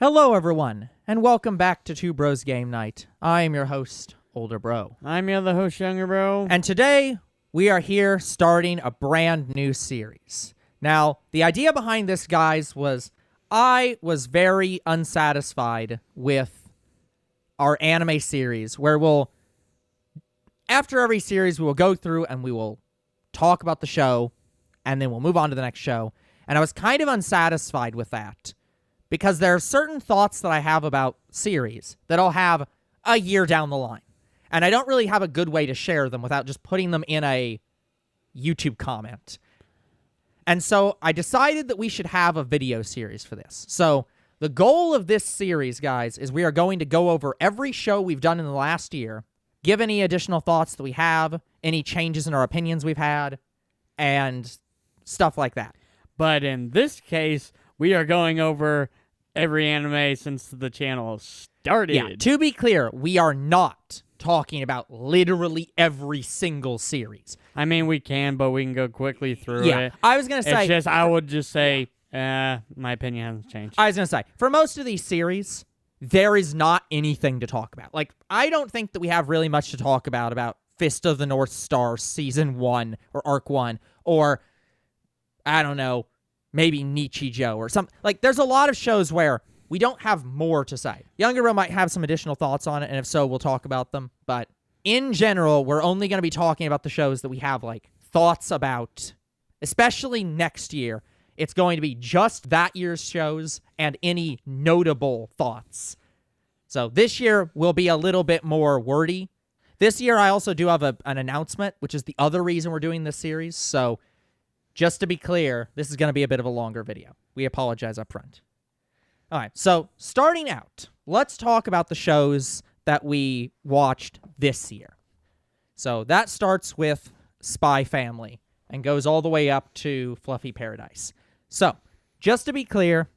Hello, everyone, and welcome back to Two Bros Game Night. I am your host, Older Bro. I'm your other host, Younger Bro. And today, we are here starting a brand new series. Now, the idea behind this, guys, was I was very unsatisfied with our anime series, where after every series, we will go through and we will talk about the show, and then we'll move on to the next show. And I was kind of unsatisfied with that, because there are certain thoughts that I have about series that I'll have a year down the line. And I don't really have a good way to share them without just putting them in a YouTube comment. And so I decided that we should have a video series for this. So the goal of this series, guys, is we are going to go over every show we've done in the last year, give any additional thoughts that we have, any changes in our opinions we've had, and stuff like that. But in this case, we are going over every anime since the channel started. Yeah, to be clear, we are not talking about literally every single series. I mean, we can, but we can go quickly through it. I was going to say... I would just say, my opinion hasn't changed. I was going to say, for most of these series, there is not anything to talk about. Like, I don't think that we have really much to talk about Fist of the North Star Season 1 or Arc 1, or, I don't know, maybe Nichijou or something. Like, there's a lot of shows where we don't have more to say. Younger Bro might have some additional thoughts on it, and if so, we'll talk about them. But in general, we're only going to be talking about the shows that we have, like, thoughts about, especially next year. It's going to be just that year's shows and any notable thoughts. So this year will be a little bit more wordy. This year, I also do have an announcement, which is the other reason we're doing this series. So just to be clear, this is going to be a bit of a longer video. We apologize up front. All right, so starting out, let's talk about the shows that we watched this year. So that starts with Spy Family and goes all the way up to Fluffy Paradise. So, just to be clear,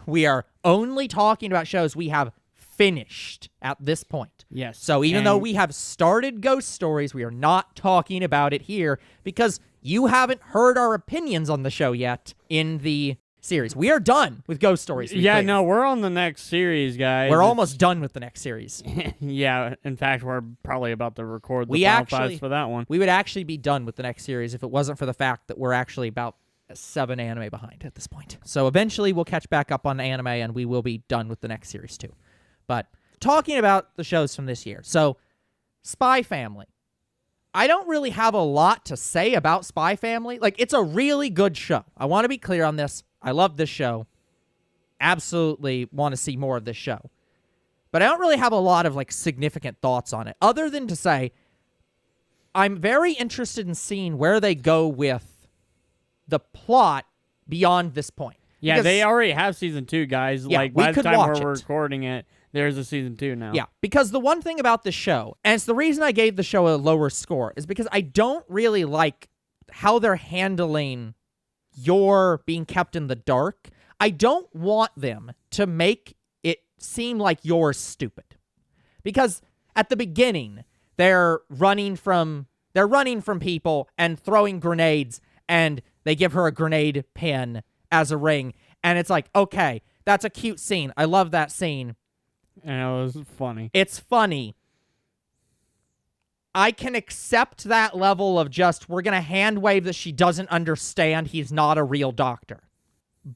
we are only talking about shows we have finished at this point. Yes. So even though we have started Ghost Stories, we are not talking about it here because you haven't heard our opinions on the show yet in the series. We are done with Ghost Stories. Yeah, no, we're on the next series, guys. We're almost done with the next series. Yeah, in fact, we're probably about to record the final files for that one. We would actually be done with the next series if it wasn't for the fact that we're actually about 7 anime behind at this point. So eventually we'll catch back up on anime and we will be done with the next series too. But talking about the shows from this year. So Spy Family. I don't really have a lot to say about Spy Family. Like, it's a really good show. I want to be clear on this. I love this show. Absolutely want to see more of this show. But I don't really have a lot of, like, significant thoughts on it, other than to say I'm very interested in seeing where they go with the plot beyond this point. Yeah, they already have Season 2, guys. Yeah, like, by the time we're it. recording it, there's a Season 2 now. Yeah, because the one thing about this show, and it's the reason I gave the show a lower score, is because I don't really like how they're handling your being kept in the dark. I don't want them to make it seem like you're stupid. Because at the beginning, they're running from people and throwing grenades, and they give her a grenade pin as a ring. And it's like, okay, that's a cute scene. I love that scene. And it was funny. It's funny. I can accept that level of just, we're going to hand wave that she doesn't understand he's not a real doctor.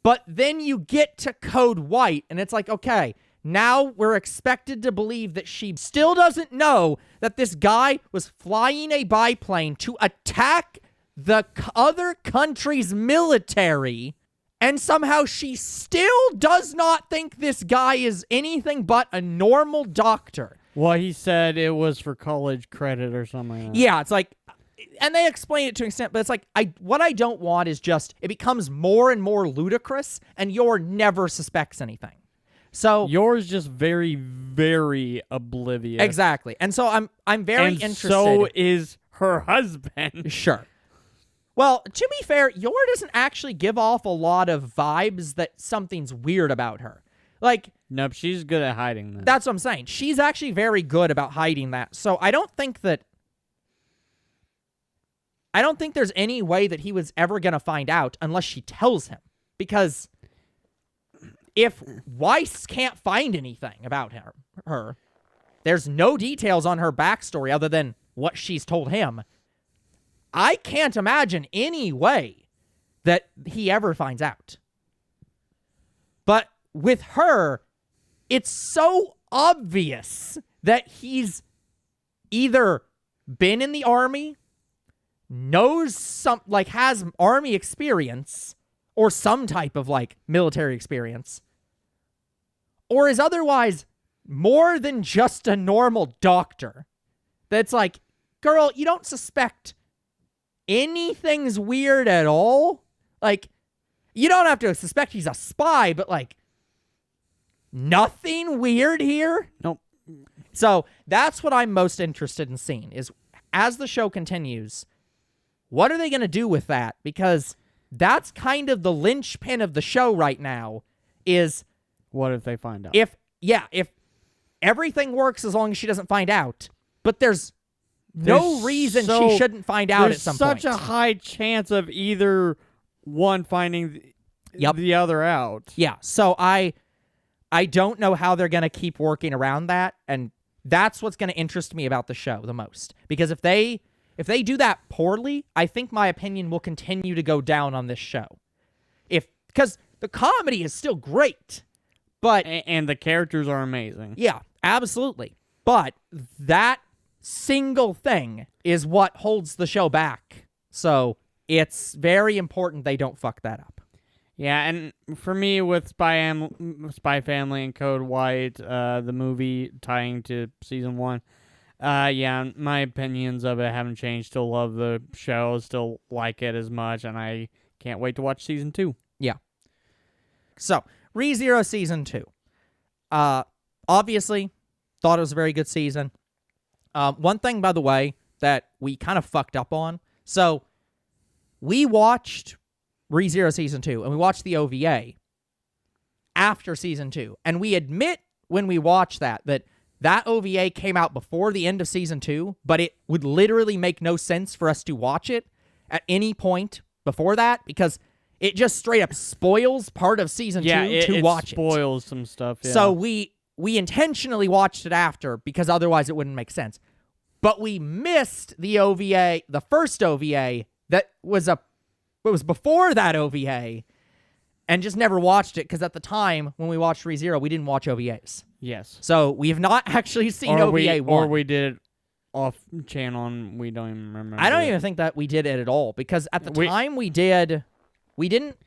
But then you get to Code White, and it's like, okay, now we're expected to believe that she still doesn't know that this guy was flying a biplane to attack the other country's military, and somehow she still does not think this guy is anything but a normal doctor. Well, he said it was for college credit or something like that. Yeah, it's like, and they explain it to an extent, but it's like, what I don't want is just, it becomes more and more ludicrous, and Yor never suspects anything. So Yor's just very, very oblivious. Exactly. And so I'm very interested. So is her husband. Sure. Well, to be fair, Yor doesn't actually give off a lot of vibes that something's weird about her. Like, nope, she's good at hiding that. That's what I'm saying. She's actually very good about hiding that. So I don't think there's any way that he was ever going to find out unless she tells him. Because if Weiss can't find anything about her, there's no details on her backstory other than what she's told him. I can't imagine any way that he ever finds out. But with her, it's so obvious that he's either been in the army, knows has army experience, or some type of military experience, or is otherwise more than just a normal doctor. That's like, girl, you don't suspect anything's weird at all? You don't have to suspect he's a spy, but nothing weird here? Nope. So that's what I'm most interested in seeing is, as the show continues, what are they going to do with that? Because that's kind of the linchpin of the show right now is... What if they find out? If everything works as long as she doesn't find out, but there's no reason she shouldn't find out at some point. There's such a high chance of either one finding the other out. Yeah, so I don't know how they're going to keep working around that, and that's what's going to interest me about the show the most. Because if they do that poorly, I think my opinion will continue to go down on this show. Because the comedy is still great, but... And the characters are amazing. Yeah, absolutely. But that single thing is what holds the show back. So it's very important they don't fuck that up. Yeah, and for me, with Spy Family and Code White, the movie tying to season 1, my opinions of it haven't changed. Still love the show, still like it as much, and I can't wait to watch season 2. Yeah. So, ReZero season 2. Obviously, thought it was a very good season. One thing, by the way, that we kind of fucked up on. So, we watched ReZero season 2, and we watched the OVA after season 2. And we admit when we watched that OVA came out before the end of season 2, but it would literally make no sense for us to watch it at any point before that, because it just straight up spoils part of season 2 to watch it. Yeah, it spoils some stuff, yeah. So we intentionally watched it after, because otherwise it wouldn't make sense. But we missed the OVA, the first OVA, that was before that OVA, and just never watched it, because at the time, when we watched ReZero, we didn't watch OVAs. Yes. So we have not actually seen OVA 1. Or we did it off-channel, and we don't even remember. I don't even think that we did it at all, because at the time we didn't,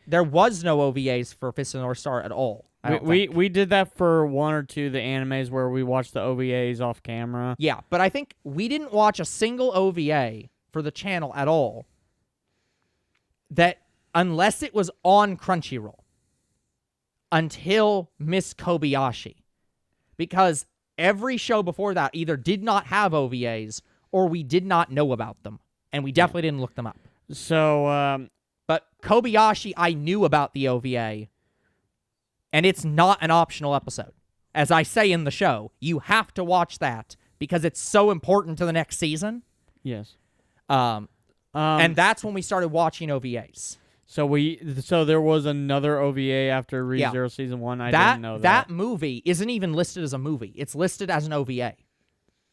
there was no OVAs for Fist of the North Star at all. We did that for one or two of the animes where we watched the OVAs off camera. Yeah, but I think we didn't watch a single OVA for the channel at all, that unless it was on Crunchyroll, until Miss Kobayashi. Because every show before that either did not have OVAs or we did not know about them, and we definitely didn't look them up. So, but Kobayashi, I knew about the OVA, and it's not an optional episode. As I say in the show, you have to watch that because it's so important to the next season. Yes. And that's when we started watching OVAs. So there was another OVA after ReZero season 1. I didn't know that. That movie isn't even listed as a movie. It's listed as an OVA,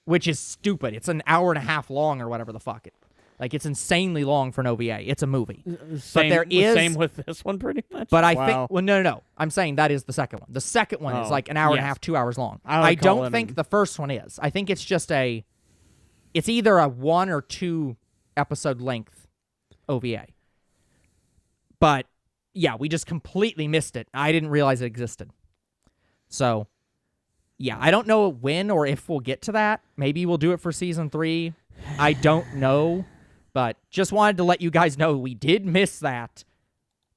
which is stupid. It's an hour and a half long or whatever the fuck it. It's insanely long for an OVA. It's a movie. Same with this one, pretty much. But I think... Well, no. I'm saying that is the second one. The second one is an hour and a half, 2 hours long. I don't think the first one is. I think it's just it's either a 1 or 2 episode length OVA. But, yeah, we just completely missed it. I didn't realize it existed. So, yeah, I don't know when or if we'll get to that. Maybe we'll do it for season 3. I don't know. But just wanted to let you guys know we did miss that.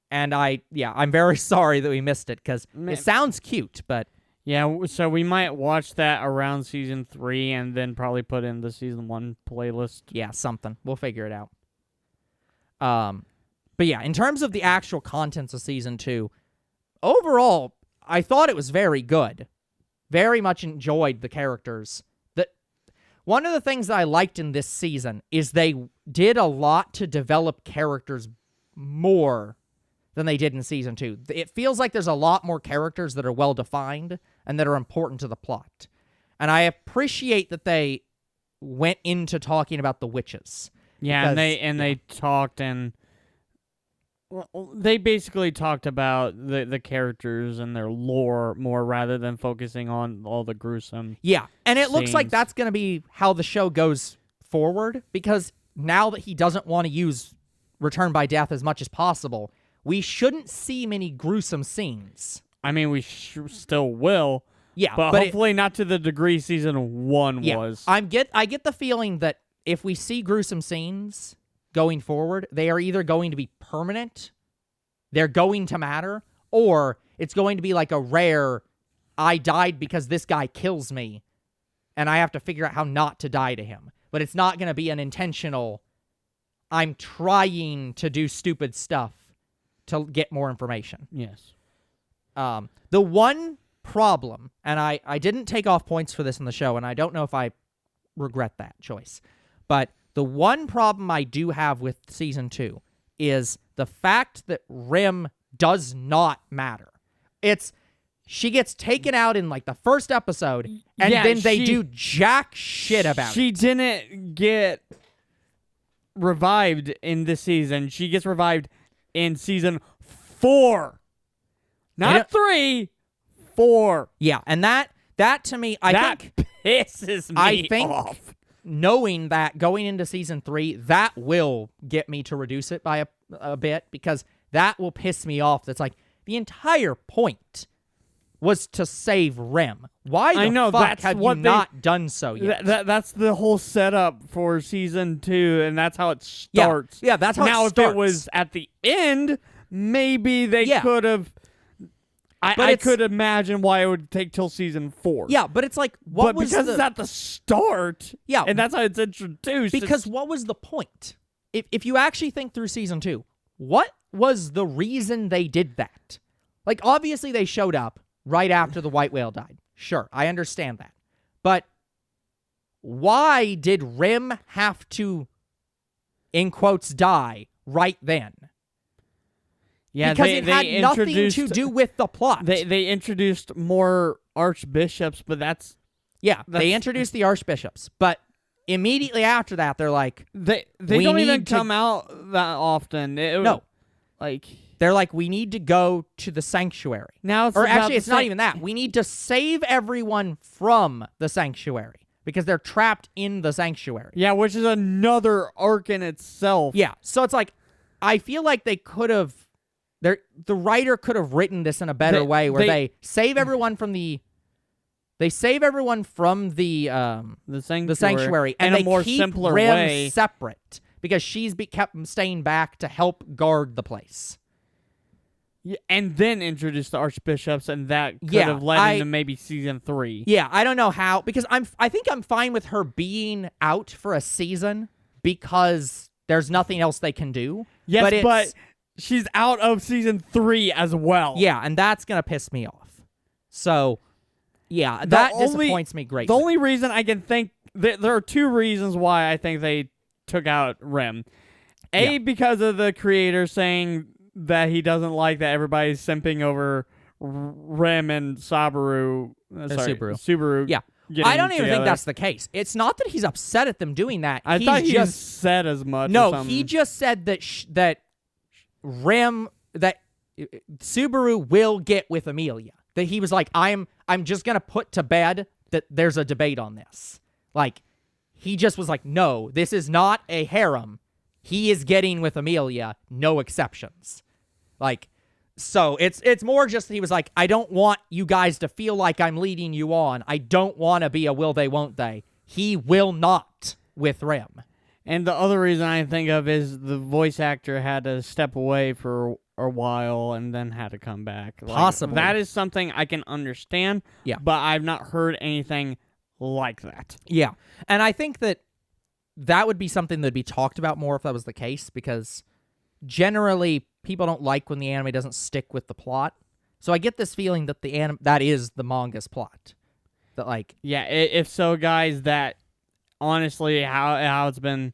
And I'm very sorry that we missed it, because it sounds cute, but... Yeah, so we might watch that around season 3 and then probably put in the season 1 playlist. Yeah, something. We'll figure it out. But yeah, in terms of the actual contents of season 2, overall, I thought it was very good. Very much enjoyed the characters. One of the things that I liked in this season is they did a lot to develop characters more than they did in season 2. It feels like there's a lot more characters that are well defined and that are important to the plot. And I appreciate that they went into talking about the witches. Yeah, Because- and they talked and they basically talked about the characters and their lore more rather than focusing on all the gruesome. Yeah, and it looks like scenes. that's going to be how the show goes forward, because now that he doesn't want to use Return by Death as much as possible, we shouldn't see many gruesome scenes. I mean, we still will, Yeah, but but hopefully not to the degree season 1 yeah, was. I get the feeling that if we see gruesome scenes going forward, they are either going to be permanent, they're going to matter, or it's going to be like a rare, I died because this guy kills me, and I have to figure out how not to die to him. But it's not going to be an intentional, I'm trying to do stupid stuff to get more information. Yes. The one problem, and I didn't take off points for this in the show, and I don't know if I regret that choice, but the one problem I do have with season 2 is the fact that Rim does not matter. She gets taken out in like the first episode, and Yeah, then they she- do jack shit about it. She didn't get revived in this season. She gets revived in season 4. don't- Not 3, 4. Yeah, and that to me, I think pisses me I think off. knowing that going into season 3, that will get me to reduce it by a bit, because that will piss me off. That's like the entire point was to save Rem. Why the I know, fuck that's have what you they- not done so yet? That's the whole setup for season 2, and that's how it Yeah, starts. yeah, that's how now, it starts. if it was at the end, maybe they Yeah. could have. But I it's- could imagine why it would take till season 4. Yeah, but it's like, what but was because the... it's at the start, Yeah, and that's how it's introduced. because what was the point? If you actually think through season 2, what was the reason they did that? Like, obviously they showed up right after the white whale died. Sure, I understand that. But why did Rim have to, in quotes, die right then? yeah, Because they, it they had nothing introduced, to do with the plot. They introduced more archbishops, but that's yeah, they that's- introduced the archbishops, but immediately after that, they're like, they We don't even need to- come out that often. no. like They're like, we need to go to the sanctuary. now it's Or about actually, the it's not same- even that. We need to save everyone from the sanctuary because they're trapped in the sanctuary. Yeah, which is another arc in itself. Yeah. So it's like, I feel like they could have, the writer could have written this in a better way where they save everyone from the, the sanctuary, and in they a more keep simpler Rim way. separate because she's kept staying back to help guard the place. Yeah, and then introduce the archbishops, and that could Yeah, have led into maybe season 3. Yeah, I don't know how, because I think I'm fine with her being out for a season because there's nothing else they can do. Yes, it's- but she's out of season 3 as well. yeah, and that's gonna piss me off. So, yeah, that only- disappoints me greatly. The only reason I can think there are 2 reasons why I think they took out Rem. Yeah. Because of the creator saying that he doesn't like that everybody's simping over Rem and Subaru. Subaru. Yeah. getting I don't even think together. that's the case. It's not that he's upset at them doing that. I he's thought he just said as much. or no. something. He just said that that Subaru will get with Amelia. That he was like, I'm just gonna put to bed that there's a debate on this. Like, he just was like, no, this is not a harem. He is getting with Amelia, no exceptions. Like, so it's more just that he was like, I don't want you guys to feel like I'm leading you on. I don't want to be a will they, won't they. He will not with Rim. And the other reason I think of is the voice actor had to step away for a while and then had to come back. Like, Possibly. that is something I can understand. Yeah. But I've not heard anything like that. Yeah. And I think that would be something that'd be talked about more if that was the case, because generally people don't like when the anime doesn't stick with the plot. So I get this feeling that that is the manga's plot. That like, Yeah, if so, guys, that honestly how it's been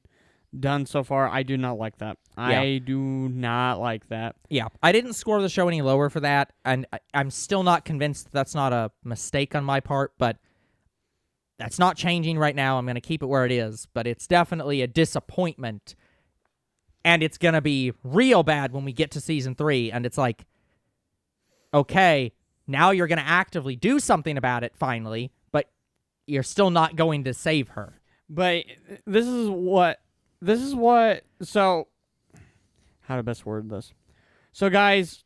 done so far, I do not like that. I do not like that. Yeah, I didn't score the show any lower for that, and I'm still not convinced that's not a mistake on my part, but that's not changing right now. I'm going to keep it where it is, but it's definitely a disappointment, and it's going to be real bad when we get to season 3, and it's like, okay, now you're going to actively do something about it finally, but you're still not going to save her. But this is what, so, how to best word this? So, guys,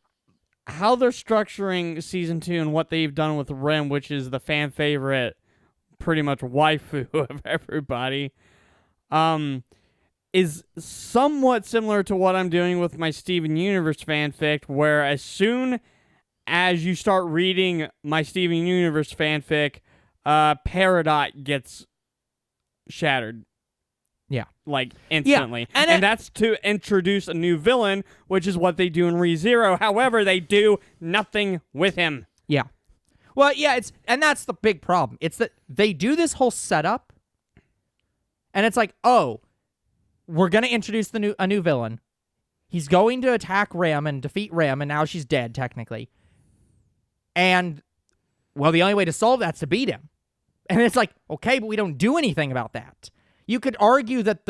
how they're structuring season 2 and what they've done with Rem, which is the fan favorite, pretty much waifu of everybody, is somewhat similar to what I'm doing with my Steven Universe fanfic, where as soon as you start reading my Steven Universe fanfic, Peridot gets shattered. Yeah. Like, instantly. Yeah. And that's to introduce a new villain, which is what they do in ReZero. However, they do nothing with him. Yeah. Well, yeah, and that's the big problem. It's that they do this whole setup, and it's like, oh, we're going to introduce a new villain. He's going to attack Rem and defeat Rem, and now she's dead, technically. And, well, the only way to solve that's to beat him. And it's like, okay, but we don't do anything about that. You could argue that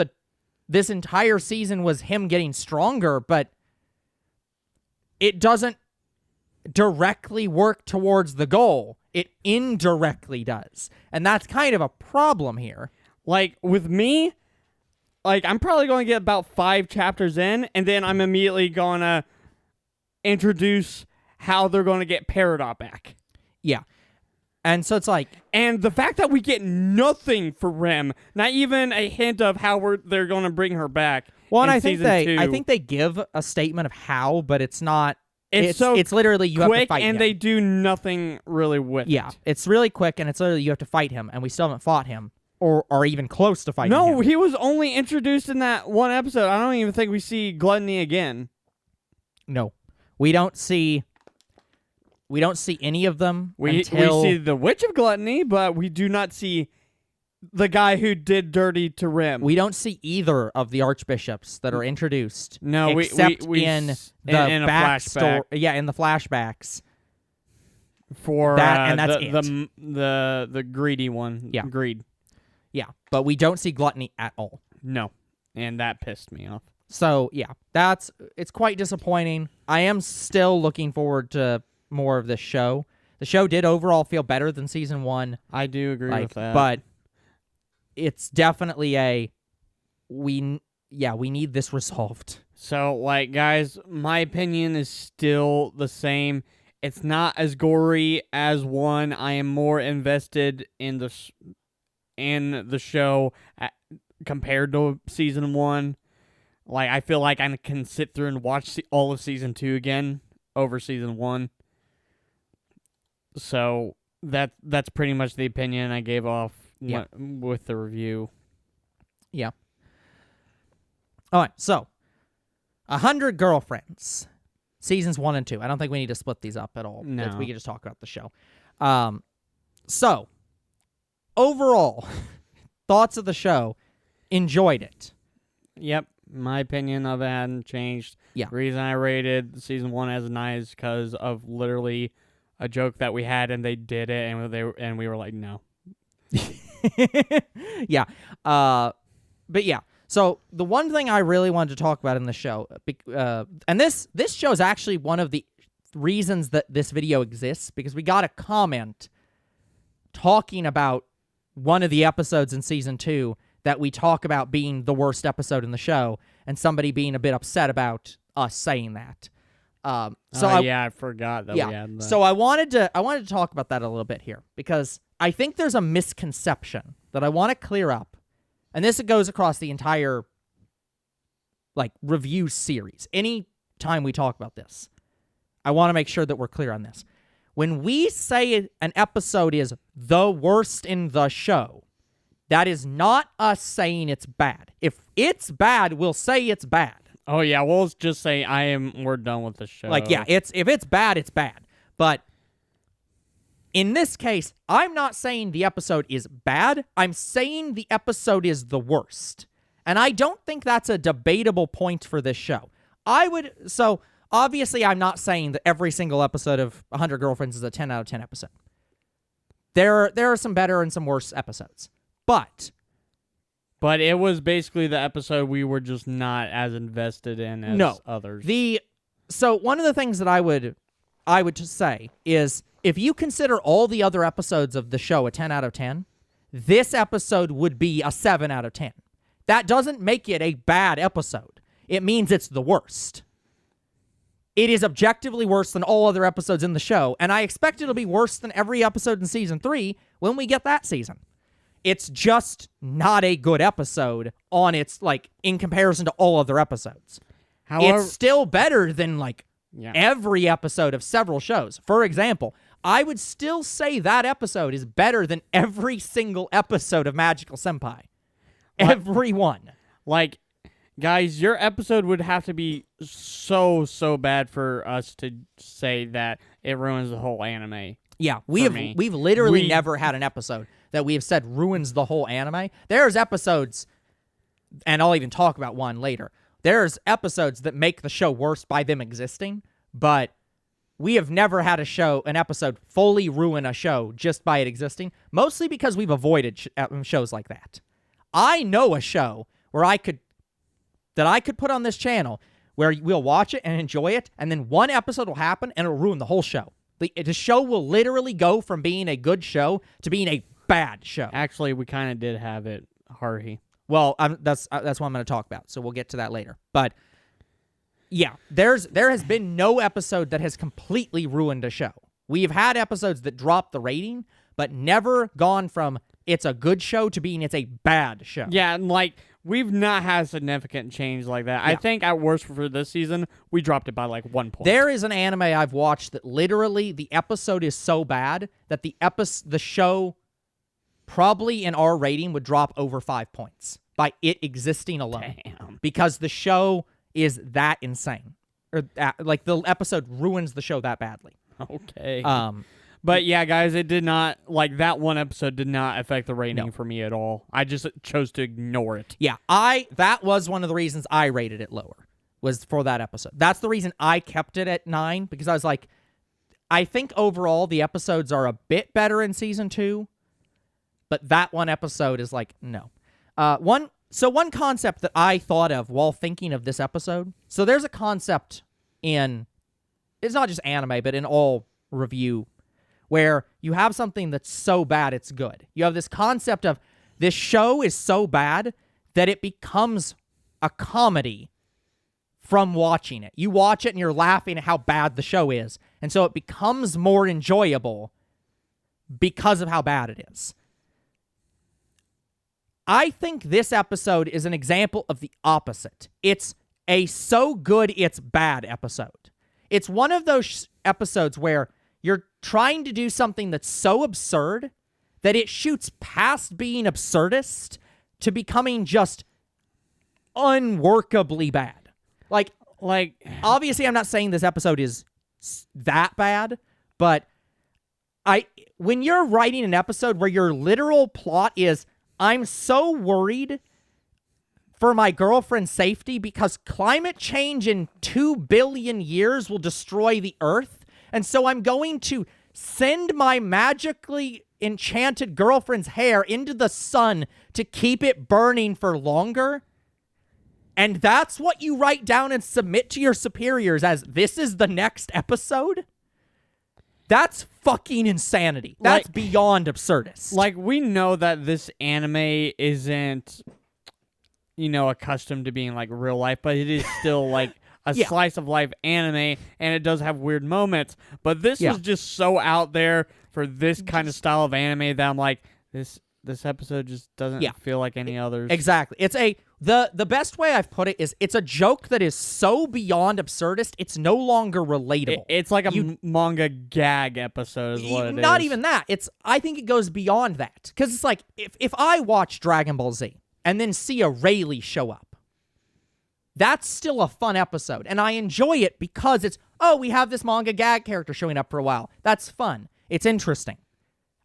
this entire season was him getting stronger, but it doesn't directly work towards the goal. It indirectly does. And that's kind of a problem here. Like, with me, like, I'm probably going to get about 5 chapters in, and then I'm immediately going to introduce how they're going to get Peridot back. Yeah. And so it's like... And the fact that we get nothing for Rem, not even a hint of how they're going to bring her back. Well, and in I think season 2. I think they give a statement of how, but it's not... It's literally you have to quick, fight and him. they do nothing really with Yeah, it. it's really quick, and it's literally you have to fight him, and we still haven't fought him, or even close to fighting him. No, he was only introduced in that one episode. I don't even think we see Gluttony again. No. We don't see any of them We until... see the Witch of Gluttony, but we do not see the guy who did dirty to Rem. We don't see either of the archbishops that are introduced. No, except we in in a backstory. flashback. Yeah, in the flashbacks. For that, and that's the greedy one. Yeah. Greed. Yeah, but we don't see Gluttony at all. No, and that pissed me off. So yeah, it's quite disappointing. I am still looking forward to more of this show. The show did overall feel better than season 1. I do agree with that. But it's definitely we need this resolved. So, like, guys, my opinion is still the same. It's not as gory as 1. I am more invested in the show compared to season 1. Like, I feel like I can sit through and watch all of season 2 again over season 1. So that's pretty much the opinion I gave off with the review. Yeah. All right, so 100 Girlfriends, seasons 1 and 2. I don't think we need to split these up at all. No. We can just talk about the show. So, overall, thoughts of the show, enjoyed it. Yep, my opinion of it hadn't changed. Yeah. The reason I rated season 1 as 9 is because of literally a joke that we had, and they did it, and we were like, no. Yeah. But yeah. So the one thing I really wanted to talk about in the show, and this show is actually one of the reasons that this video exists, because we got a comment talking about one of the episodes in season 2 that we talk about being the worst episode in the show, and somebody being a bit upset about us saying that. I forgot that we had that. So I wanted to talk about that a little bit here, because I think there's a misconception that I want to clear up, and this goes across the entire review series. Any time we talk about this, I want to make sure that we're clear on this. When we say an episode is the worst in the show, that is not us saying it's bad. If it's bad, we'll say it's bad. Oh yeah, we'll just say we're done with the show. If it's bad, it's bad. But in this case, I'm not saying the episode is bad. I'm saying the episode is the worst. And I don't think that's a debatable point for this show. So obviously I'm not saying that every single episode of 100 Girlfriends is a 10 out of 10 episode. There are some better and some worse episodes. But it was basically the episode we were just not as invested in as others. So one of the things that I would just say is, if you consider all the other episodes of the show a 10 out of 10, this episode would be a 7 out of 10. That doesn't make it a bad episode. It means it's the worst. It is objectively worse than all other episodes in the show, and I expect it'll be worse than every episode in Season 3 when we get that season. It's just not a good episode in comparison to all other episodes. However, it's still better than, every episode of several shows. For example, I would still say that episode is better than every single episode of Magical Senpai. Every one. Guys, your episode would have to be so bad for us to say that it ruins the whole anime. Yeah, we've literally never had an episode that we have said ruins the whole anime. There's episodes, and I'll even talk about one later. There's episodes that make the show worse by them existing, but we have never had an episode fully ruin a show just by it existing, mostly because we've avoided shows like that. I know a show where I could put on this channel where we'll watch it and enjoy it, and then one episode will happen and it'll ruin the whole show. The show will literally go from being a good show to being a bad show. Actually, we kind of did have it, Haruhi. Well, that's what I'm going to talk about, so we'll get to that later. But yeah, there has been no episode that has completely ruined a show. We've had episodes that dropped the rating, but never gone from it's a good show to being it's a bad show. Yeah, and we've not had significant change like that. Yeah. I think at worst for this season, we dropped it by 1 point. There is an anime I've watched that literally the episode is so bad that the show probably in our rating would drop over 5 points by it existing alone. Damn. Because the show is that insane. Or the episode ruins the show that badly. Okay. But yeah, guys, it did not, that one episode did not affect the rating for me at all. I just chose to ignore it. Yeah, that was one of the reasons I rated it lower, was for that episode. That's the reason I kept it at 9, because I was like, I think overall the episodes are a bit better in Season 2, but that one episode is no. One concept that I thought of while thinking of this episode, so there's a concept it's not just anime, but in all review, where you have something that's so bad it's good. You have this concept of this show is so bad that it becomes a comedy from watching it. You watch it and you're laughing at how bad the show is, and so it becomes more enjoyable because of how bad it is. I think this episode is an example of the opposite. It's a so good it's bad episode. It's one of those episodes where you're trying to do something that's so absurd that it shoots past being absurdist to becoming just unworkably bad. Obviously I'm not saying this episode is that bad, but when you're writing an episode where your literal plot is, I'm so worried for my girlfriend's safety because climate change in 2 billion years will destroy the Earth, and so I'm going to send my magically enchanted girlfriend's hair into the sun to keep it burning for longer. And that's what you write down and submit to your superiors as this is the next episode? That's fucking insanity. That's beyond absurdist. We know that this anime isn't, accustomed to being real life, but it is still a slice of life anime, and it does have weird moments. But this was just so out there for this kind of style of anime that I'm like, this episode just doesn't feel like any others. Exactly. It's the best way I've put it is it's a joke that is so beyond absurdist, it's no longer relatable. It's like a manga gag episode is what it is. Not even that. I think it goes beyond that. Because it's if I watch Dragon Ball Z and then see a Rayleigh show up, that's still a fun episode. And I enjoy it because we have this manga gag character showing up for a while. That's fun. It's interesting.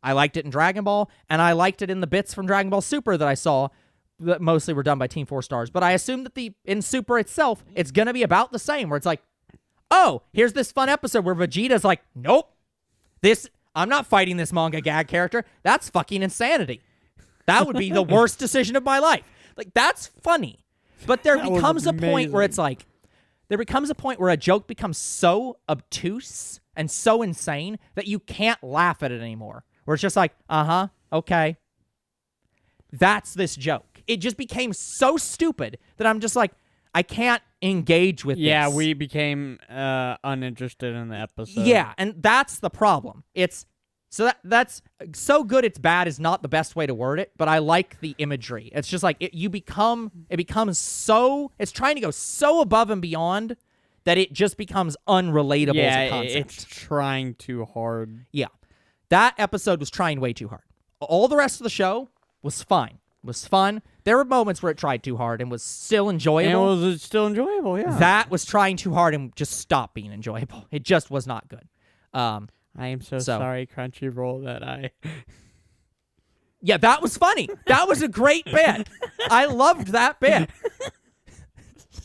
I liked it in Dragon Ball, and I liked it in the bits from Dragon Ball Super that I saw. that mostly were done by Team 4 Stars. But I assume that in Super itself, it's going to be about the same, where it's like, oh, here's this fun episode where Vegeta's like, nope, I'm not fighting this manga gag character. That's fucking insanity. That would be the worst decision of my life. Like, that's funny. But there becomes a point where it's like, there becomes a point where a joke becomes so obtuse and so insane that you can't laugh at it anymore. Where it's just like, okay. That's this joke. It just became so stupid that I'm just like, I can't engage with Yeah, this. we became uninterested in the episode. Yeah, and that's the problem. That's so good it's bad is not the best way to word it, but I like the imagery. It's just like it becomes so, it's trying to go so above and beyond that it just becomes unrelatable as a concept. It's trying too hard. Yeah. That episode was trying way too hard. All the rest of the show was fine. Was fun. There were moments where it tried too hard and was still enjoyable. And it was still enjoyable, yeah. That was trying too hard and just stopped being enjoyable. It just was not good. I am so sorry, Crunchyroll, that I... Yeah, that was funny. That was a great bit. I loved that bit.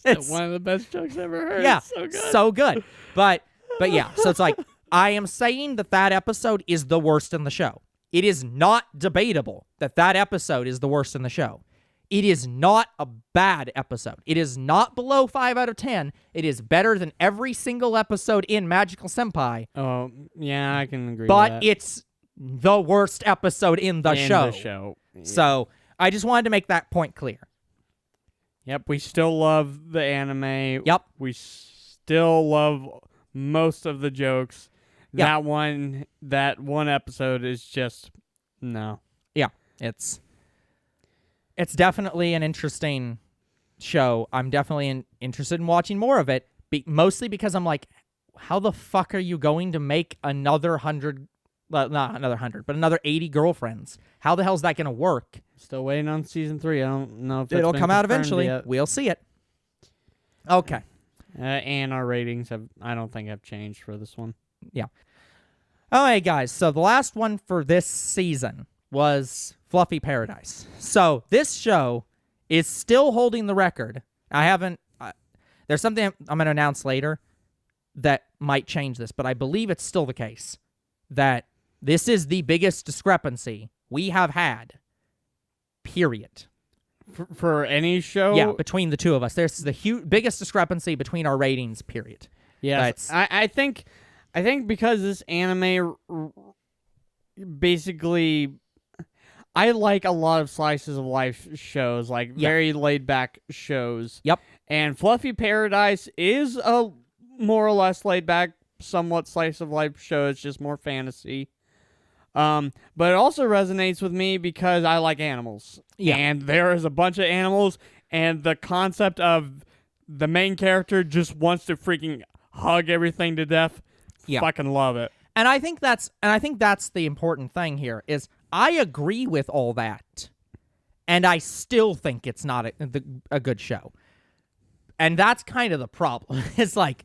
It's one of the best jokes I've ever heard. Yeah, It's so good. so good. But yeah, so it's like, I am saying that episode is the worst in the show. It is not debatable that episode is the worst in the show. It is not a bad episode. It is not below 5 out of 10. It is better than every single episode in Magical Senpai. Oh, yeah, I can agree with But that. it's the worst episode in the show. Yeah. So I just wanted to make that point clear. Yep, we still love the anime. Yep. We still love most of the jokes. Yeah. That one episode is just no. Yeah, it's definitely an interesting show. I'm definitely interested in watching more of it, mostly because I'm like, how the fuck are you going to make another 100, well, not another 100, but another 80 girlfriends? How the hell is that going to work? Still waiting on season 3. I don't know if that's It'll been come out confirmed eventually. yet. We'll see it. Okay. And our ratings I don't think have changed for this one. Yeah. All right, guys. So the last one for this season was Fluffy Paradise. So this show is still holding the record. There's something I'm going to announce later that might change this, but I believe it's still the case that this is the biggest discrepancy we have had, period. For any show? Yeah, between the two of us. There's the biggest discrepancy between our ratings, period. Yes. I think because this anime basically, I like a lot of slices of life shows, like very laid back shows. Yep. And Fluffy Paradise is a more or less laid back, somewhat slice of life show. It's just more fantasy. But it also resonates with me because I like animals. Yeah. And there is a bunch of animals, and the concept of the main character just wants to freaking hug everything to death. Yeah. Fucking love it. And I think that's the important thing here is I agree with all that, and I still think it's not a good show. And that's kind of the problem. It's like,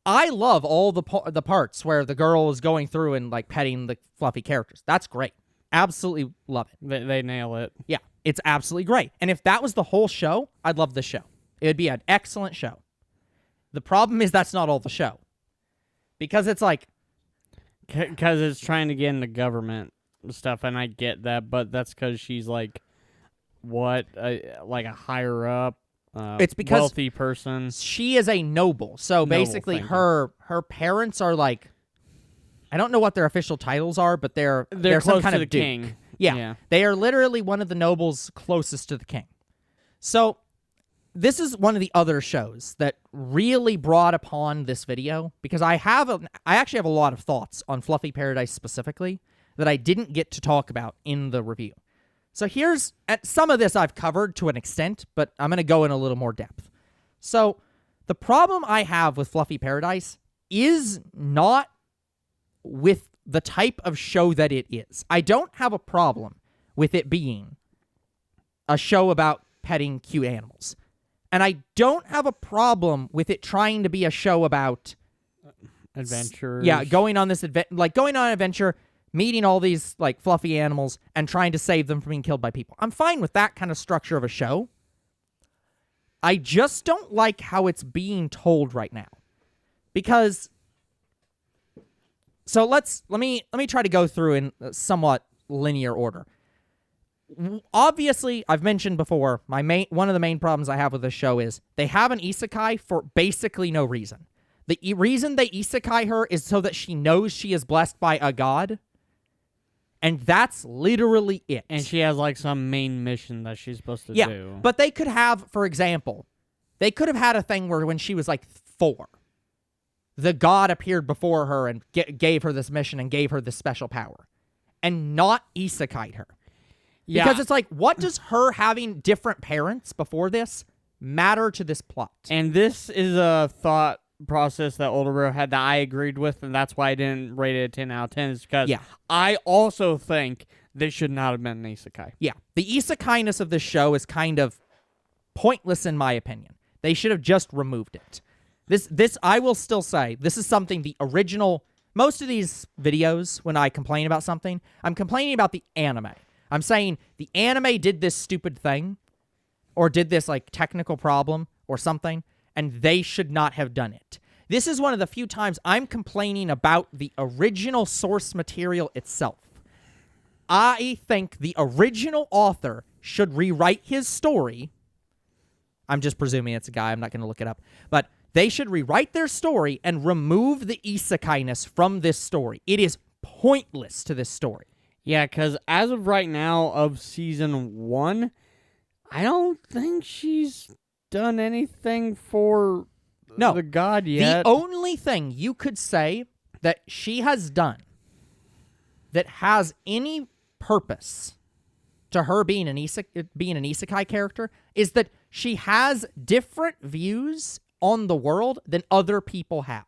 I love all the parts where the girl is going through and like petting the fluffy characters. That's great. Absolutely love it. They nail it. Yeah, it's absolutely great. And if that was the whole show, I'd love the show. It would be an excellent show. The problem is that's not all the show. Because it's like... Because it's trying to get into government stuff, and I get that, but that's because she's like, like a higher up, it's because wealthy person. She is a noble. So basically her parents are like... I don't know what their official titles are, but they're close some kind to of the duke. king. Yeah. They are literally one of the nobles closest to the king. So... this is one of the other shows that really brought upon this video because I actually have a lot of thoughts on Fluffy Paradise specifically that I didn't get to talk about in the review. So some of this I've covered to an extent, but I'm going to go in a little more depth. So the problem I have with Fluffy Paradise is not with the type of show that it is. I don't have a problem with it being a show about petting cute animals. And I don't have a problem with it trying to be a show about Adventure. going on an adventure, meeting all these like fluffy animals and trying to save them from being killed by people. I'm fine with that kind of structure of a show. I just don't like how it's being told right now. Because so let me try to go through in a somewhat linear order. Obviously, I've mentioned before, one of the main problems I have with this show is they have an isekai for basically no reason. The reason they isekai her is so that she knows she is blessed by a god, and that's literally it. And she has like some main mission that she's supposed to do. But they could have, for example, they could have had a thing where when she was like 4, the god appeared before her and gave her this mission and gave her this special power, and not isekai'd her. Yeah. Because it's like, what does her having different parents before this matter to this plot? And this is a thought process that Older had that I agreed with, and that's why I didn't rate it a 10 out of 10, is because I also think this should not have been an isekai. Yeah. The isekai-ness of this show is kind of pointless in my opinion. They should have just removed it. This I will still say, this is something the original, most of these videos, when I complain about something, I'm complaining about the anime. I'm saying the anime did this stupid thing, or did this like technical problem or something, and they should not have done it. This is one of the few times I'm complaining about the original source material itself. I think the original author should rewrite his story. I'm just presuming it's a guy. I'm not going to look it up. But they should rewrite their story and remove the isekai-ness from this story. It is pointless to this story. Yeah, because as of right now of season 1, I don't think she's done anything for the god yet. The only thing you could say that she has done that has any purpose to her being an isekai character is that she has different views on the world than other people have.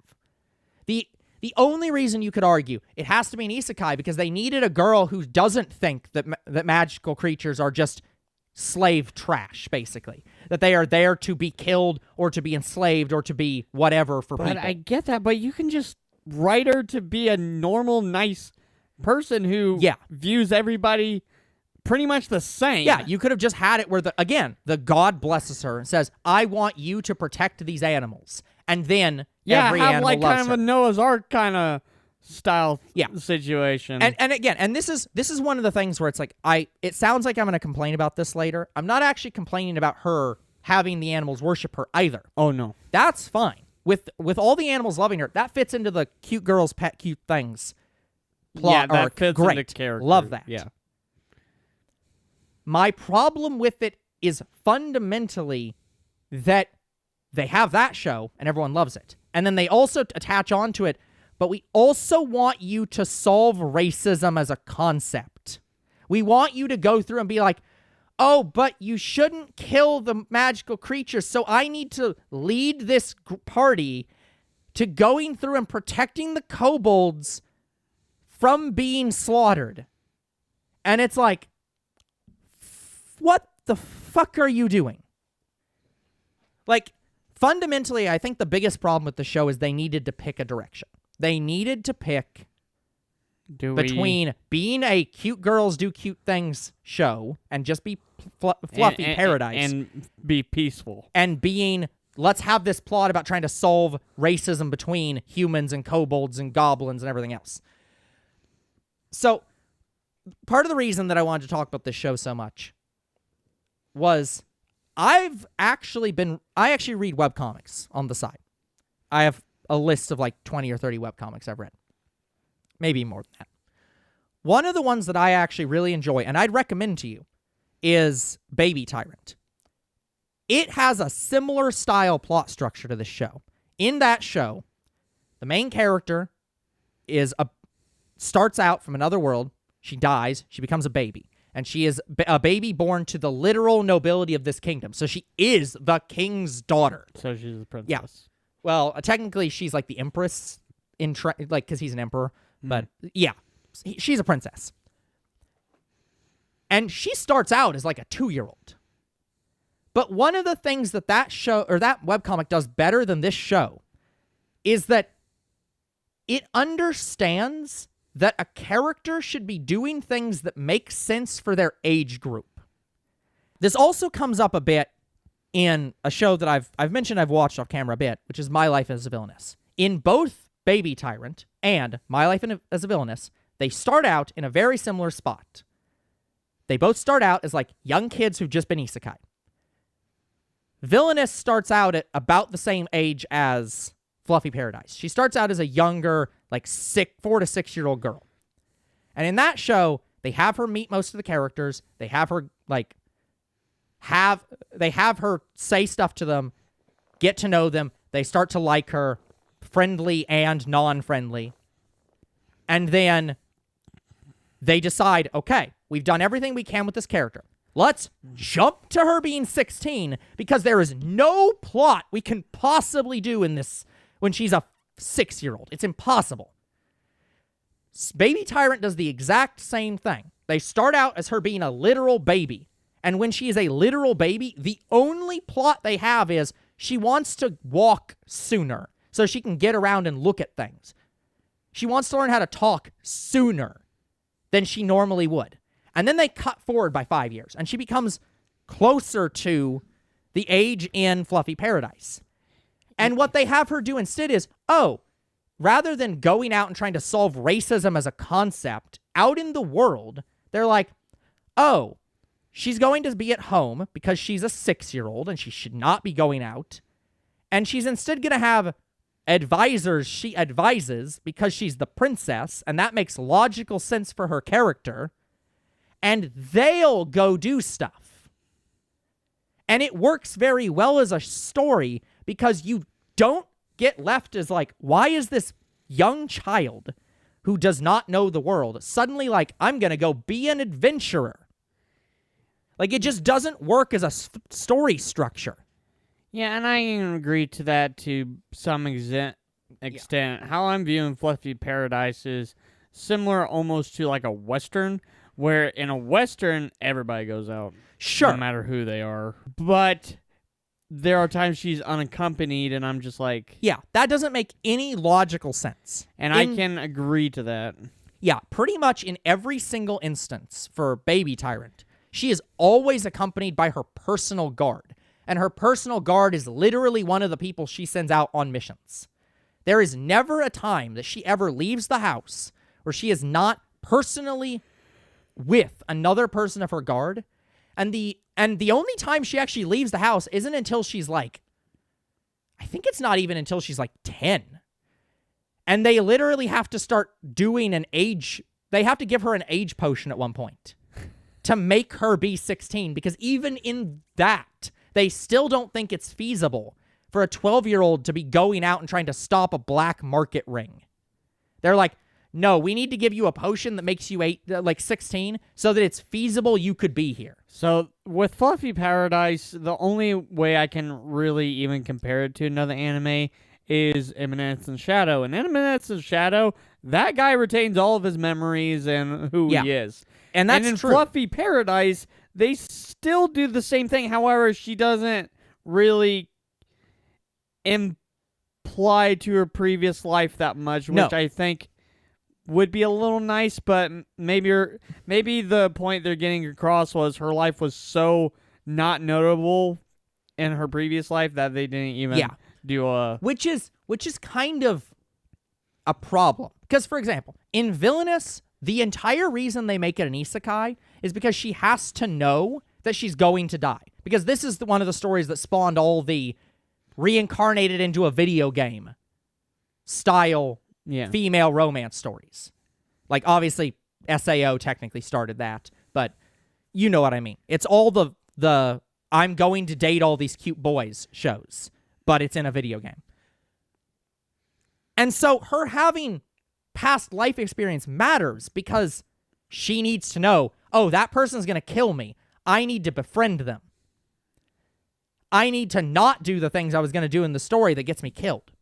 The only reason you could argue it has to be an isekai because they needed a girl who doesn't think that magical creatures are just slave trash, basically. That they are there to be killed or to be enslaved or to be whatever for people. But I get that, but you can just write her to be a normal, nice person who views everybody pretty much the same. Yeah, you could have just had it where, the god blesses her and says, I want you to protect these animals. And then every have animal like loves kind of her. a Noah's Ark kind of style situation. And again, this is one of the things where it's like, it sounds like I'm going to complain about this later. I'm not actually complaining about her having the animals worship her either. Oh, no. That's fine. With all the animals loving her, that fits into the cute girls pet cute things plot that arc. fits Great. into character. Love that. Yeah. My problem with it is fundamentally that they have that show and everyone loves it. And then they also attach onto it, but we also want you to solve racism as a concept. We want you to go through and be like, oh, but you shouldn't kill the magical creatures, so I need to lead this party to going through and protecting the kobolds from being slaughtered. And it's like, what the fuck are you doing? Like, fundamentally, I think the biggest problem with the show is they needed to pick a direction. They needed to pick between being a cute girls do cute things show and just be fluffy paradise. And be peaceful. And being, let's have this plot about trying to solve racism between humans and kobolds and goblins and everything else. So, part of the reason that I wanted to talk about this show so much was I actually read webcomics on the side. I have a list of like 20 or 30 webcomics I've read. Maybe more than that. One of the ones that I actually really enjoy, and I'd recommend to you, is Baby Tyrant. It has a similar style plot structure to this show. In that show, the main character starts out from another world. She dies. She becomes a baby. And she is a baby born to the literal nobility of this kingdom. So she is the king's daughter. So she's a princess. Yeah. Well, technically, she's like the empress, because he's an emperor. But yeah, she's a princess. And she starts out as like a 2-year-old. But one of the things that show, or that webcomic does better than this show, is that it understands that a character should be doing things that make sense for their age group. This also comes up a bit in a show that I've mentioned I've watched off camera a bit, which is My Life as a Villainess. In both Baby Tyrant and My Life as a Villainess, they start out in a very similar spot. They both start out as like young kids who've just been isekai. Villainess starts out at about the same age as Fluffy Paradise. She starts out as a younger, like 4 to 6 year old girl. And in that show, they have her meet most of the characters. They have her they have her say stuff to them, get to know them. They start to like her, friendly and non-friendly. And then they decide, okay, we've done everything we can with this character. Let's jump to her being 16 because there is no plot we can possibly do in this when she's a 6-year-old. It's impossible. Baby Tyrant does the exact same thing. They start out as her being a literal baby. And when she is a literal baby, the only plot they have is she wants to walk sooner so she can get around and look at things. She wants to learn how to talk sooner than she normally would. And then they cut forward by 5 years, and she becomes closer to the age in Fluffy Paradise. And what they have her do instead is, rather than going out and trying to solve racism as a concept out in the world, they're like, she's going to be at home because she's a 6-year-old and she should not be going out. And she's instead going to have advisors she advises because she's the princess, and that makes logical sense for her character. And they'll go do stuff. And it works very well as a story because you don't get left as like, why is this young child who does not know the world suddenly like, I'm going to go be an adventurer? Like, it just doesn't work as a story structure. Yeah, and I can agree to that to some extent. Yeah. How I'm viewing Fluffy Paradise is similar almost to like a Western, where in a Western, everybody goes out. Sure. No matter who they are. But there are times she's unaccompanied, and I'm just like... Yeah, that doesn't make any logical sense. And I can agree to that. Yeah, pretty much in every single instance for Baby Tyrant, she is always accompanied by her personal guard. And her personal guard is literally one of the people she sends out on missions. There is never a time that she ever leaves the house where she is not personally with another person of her guard. And the only time she actually leaves the house isn't until she's like, I think it's not even until she's like 10. And they literally have to start doing they have to give her an age potion at one point to make her be 16. Because even in that, they still don't think it's feasible for a 12-year-old to be going out and trying to stop a black market ring. They're like, no, we need to give you a potion that makes you 16 so that it's feasible you could be here. So with Fluffy Paradise, the only way I can really even compare it to another anime is Eminence and Shadow. In Eminence and Shadow, that guy retains all of his memories and who he is. And that's in true. Fluffy Paradise, they still do the same thing. However, she doesn't really imply to her previous life that much, which I think would be a little nice, but maybe the point they're getting across was her life was so not notable in her previous life that they didn't even do a... Which is kind of a problem. Because, for example, in Villainous, the entire reason they make it an isekai is because she has to know that she's going to die. Because this is one of the stories that spawned all the reincarnated into a video game style female romance stories. Like, obviously, SAO technically started that, but you know what I mean. It's all the I'm going to date all these cute boys shows, but it's in a video game. And so her having past life experience matters because she needs to know, that person's going to kill me. I need to befriend them. I need to not do the things I was going to do in the story that gets me killed.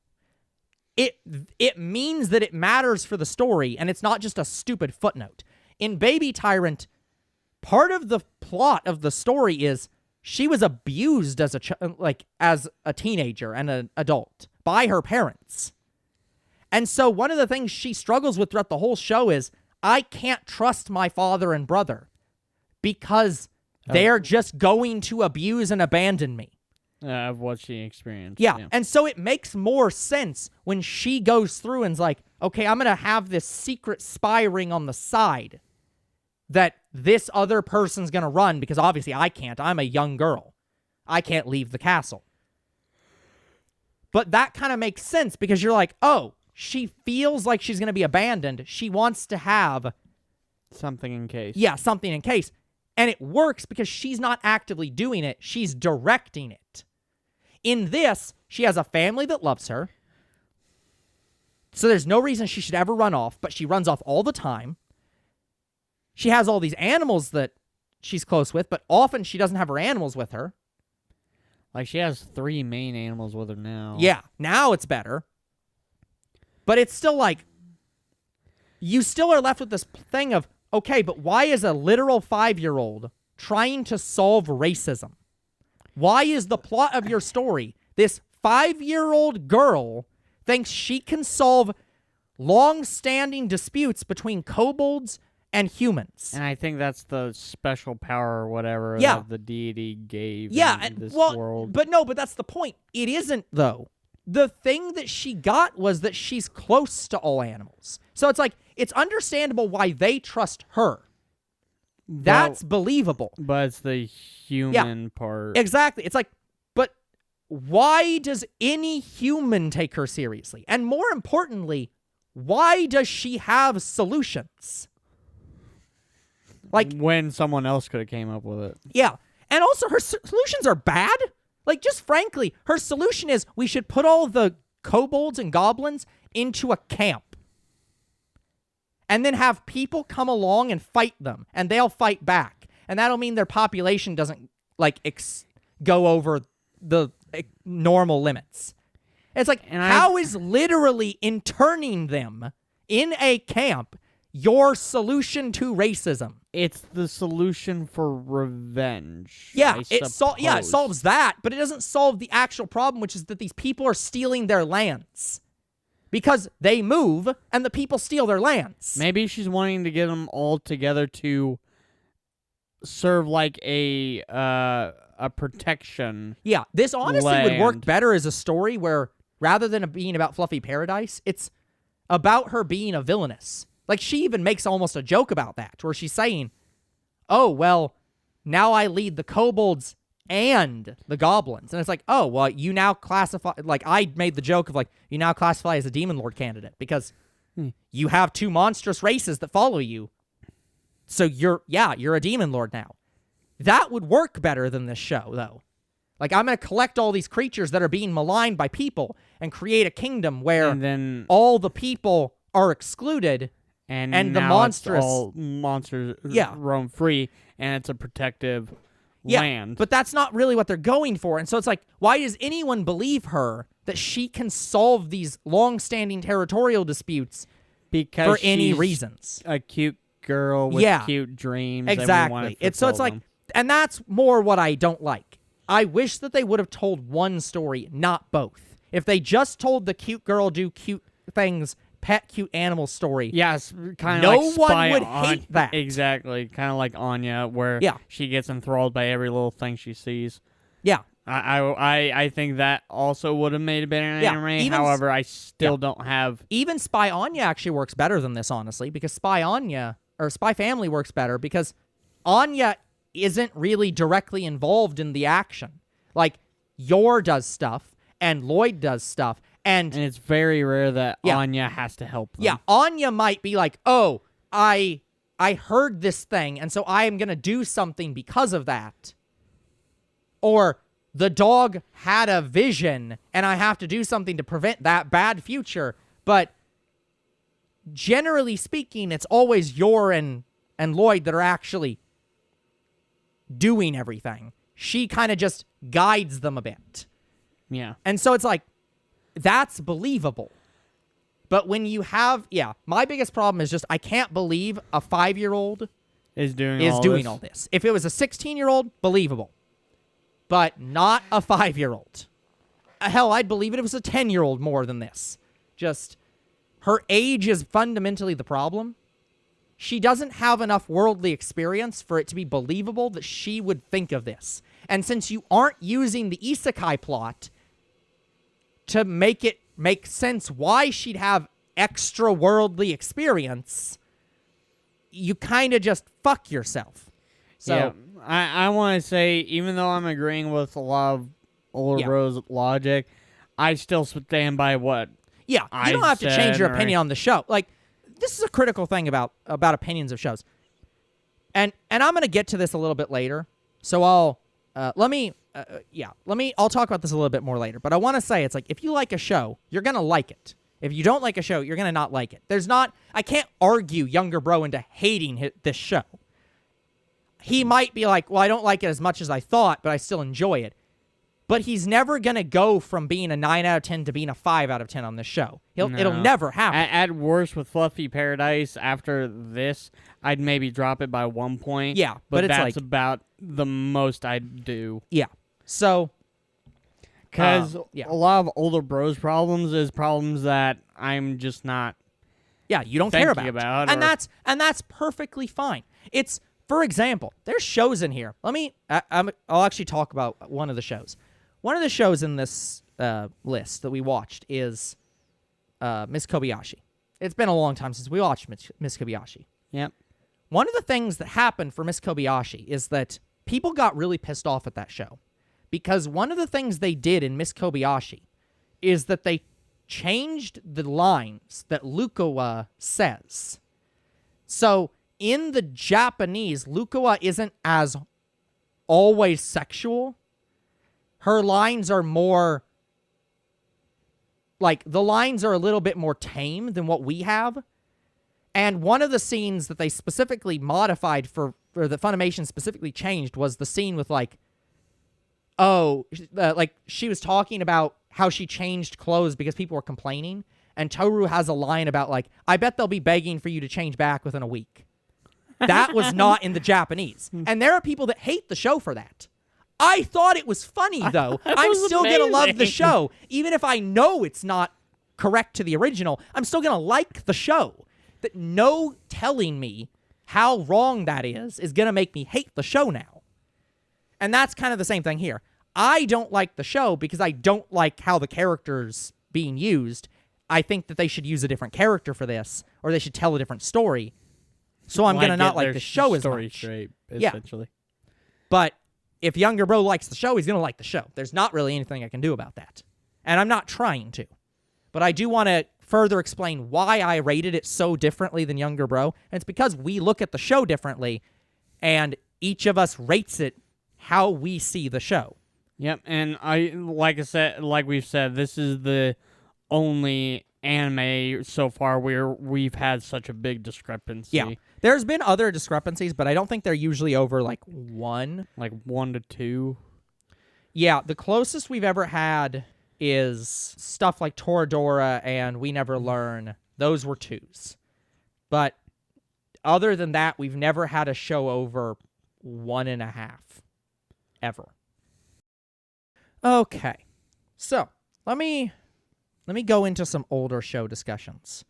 It means that it matters for the story, and it's not just a stupid footnote. In Baby Tyrant, part of the plot of the story is she was abused as a teenager and an adult by her parents. And so one of the things she struggles with throughout the whole show is, I can't trust my father and brother because they're just going to abuse and abandon me. Of what she experienced. Yeah. And so it makes more sense when she goes through and's like, okay, I'm going to have this secret spy ring on the side that this other person's going to run because obviously I can't. I'm a young girl. I can't leave the castle. But that kind of makes sense because you're like, oh, she feels like she's going to be abandoned. She wants to have something in case. Yeah, something in case. And it works because she's not actively doing it. She's directing it. In this, she has a family that loves her. So there's no reason she should ever run off, but she runs off all the time. She has all these animals that she's close with, but often she doesn't have her animals with her. Like, she has 3 main animals with her now. Yeah, now it's better. But it's still like, you still are left with this thing of, okay, but why is a literal 5-year-old trying to solve racism? Why is the plot of your story this 5-year-old girl thinks she can solve long-standing disputes between kobolds and humans? And I think that's the special power or whatever Yeah. that the deity gave Yeah, in this well, world. but that's the point. It isn't, though. The thing that she got was that she's close to all animals. So it's like, it's understandable why they trust her. That's believable. But it's the human part. Exactly. It's like, but why does any human take her seriously? And more importantly, why does she have solutions? Like, when someone else could have came up with it. yeah. And also, her solutions are bad. Like, just frankly, her solution is we should put all the kobolds and goblins into a camp. And then have people come along and fight them. And they'll fight back. And that'll mean their population doesn't, like, go over the normal limits. It's like, how is literally interning them in a camp your solution to racism? It's the solution for revenge. Yeah, it suppose. solves that, but it doesn't solve the actual problem, which is that these people are stealing their lands. Because they move, and the people steal their lands. Maybe she's wanting to get them all together to serve like a protection. Yeah, this honestly would work land. better as a story where, rather than it being about Fluffy Paradise, it's about her being a villainess. Like, she even makes almost a joke about that, where she's saying, oh, well, now I lead the kobolds and the goblins. And it's like, oh, well, you now classify, like, I made the joke of, like, you now classify as a Demon Lord candidate because you have 2 monstrous races that follow you. So you're a Demon Lord now. That would work better than this show, though. Like, I'm going to collect all these creatures that are being maligned by people and create a kingdom where And then all the people are excluded. and the now monstrous- it's all monsters Yeah. roam free, and it's a protective Yeah, land. but that's not really what they're going for. And so it's like, why does anyone believe her that she can solve these long-standing territorial disputes because for any she's reasons? a cute girl with Yeah. cute dreams. and we wanna Exactly. It's fulfill like, them. and that's more what I don't like. I wish that they would have told one story, not both. If they just told the cute girl do cute things, pet cute animal story, Yes, kind No of like one Spy would on- hate that. Exactly, kind of like Anya, where Yeah. she gets enthralled by every little thing she sees. yeah, I think that also would have made a better Yeah, anime. even However, I still don't have. even Spy Anya actually works better than this, honestly, because Spy Family works better because Anya isn't really directly involved in the action. Like, Yor does stuff, and Lloyd does stuff, And it's very rare that Yeah. Anya has to help them. yeah, Anya might be like, oh, I heard this thing, and so I am going to do something because of that. Or the dog had a vision, and I have to do something to prevent that bad future. But generally speaking, it's always Yor and Lloyd that are actually doing everything. She kind of just guides them a bit. Yeah. And so it's like, that's believable. But when you have, my biggest problem is just I can't believe a 5-year-old Is doing all this. If it was a 16-year-old, believable. But not a 5-year-old. Hell, I'd believe it if it was a 10-year-old more than this. Just, her age is fundamentally the problem. She doesn't have enough worldly experience for it to be believable that she would think of this. And since you aren't using the isekai plot to make it make sense why she'd have extra worldly experience, you kind of just fuck yourself. So yeah, I want to say, even though I'm agreeing with a lot of Older Bros logic, I still stand by what yeah, you I don't have to change said, your right? opinion on the show. Like, this is a critical thing about opinions of shows. And I'm going to get to this a little bit later. So I'll talk about this a little bit more later. But I want to say, it's like, if you like a show, you're going to like it. If you don't like a show, you're going to not like it. I can't argue Younger Bro into hating this show. He might be like, well, I don't like it as much as I thought, but I still enjoy it. But he's never going to go from being a 9 out of 10 to being a 5 out of 10 on this show. It'll never happen. At worst, with Fluffy Paradise, after this, I'd maybe drop it by 1 point. Yeah, but it's that's like, about the most I'd do. Yeah. So, because a lot of Older Bros problems is problems that I'm just not. Yeah, you don't care thinking about, about and that's perfectly fine. It's, for example, there's shows in here. I'll actually talk about one of the shows. One of the shows in this list that we watched is Miss Kobayashi. It's been a long time since we watched Miss Kobayashi. Yep. One of the things that happened for Miss Kobayashi is that people got really pissed off at that show because one of the things they did in Miss Kobayashi is that they changed the lines that Lukawa says. So in the Japanese, Lukawa isn't as always sexual. Her lines are more, like, the lines are a little bit more tame than what we have. And one of the scenes that they specifically modified or that Funimation specifically changed was the scene with, like, she was talking about how she changed clothes because people were complaining. And Toru has a line about, like, I bet they'll be begging for you to change back within a week. That was not in the Japanese. And there are people that hate the show for that. I thought it was funny, though. I'm still going to love the show. Even if I know it's not correct to the original, I'm still going to like the show. That no telling me how wrong that is going to make me hate the show now. And that's kind of the same thing here. I don't like the show because I don't like how the character's being used. I think that they should use a different character for this, or they should tell a different story. So I'm going to not like the show as much. Straight, essentially. Yeah. But if Younger Bro likes the show, he's going to like the show. There's not really anything I can do about that. And I'm not trying to. But I do want to further explain why I rated it so differently than Younger Bro. And it's because we look at the show differently, and each of us rates it how we see the show. Yep, and like we've said, this is the only anime so far where we've had such a big discrepancy. Yeah. There's been other discrepancies, but I don't think they're usually over, like, 1. Like 1 to 2. Yeah, the closest we've ever had is stuff like Toradora and We Never Learn. Those were 2s. But other than that, we've never had a show over 1.5. Ever. Okay. So, let me go into some older show discussions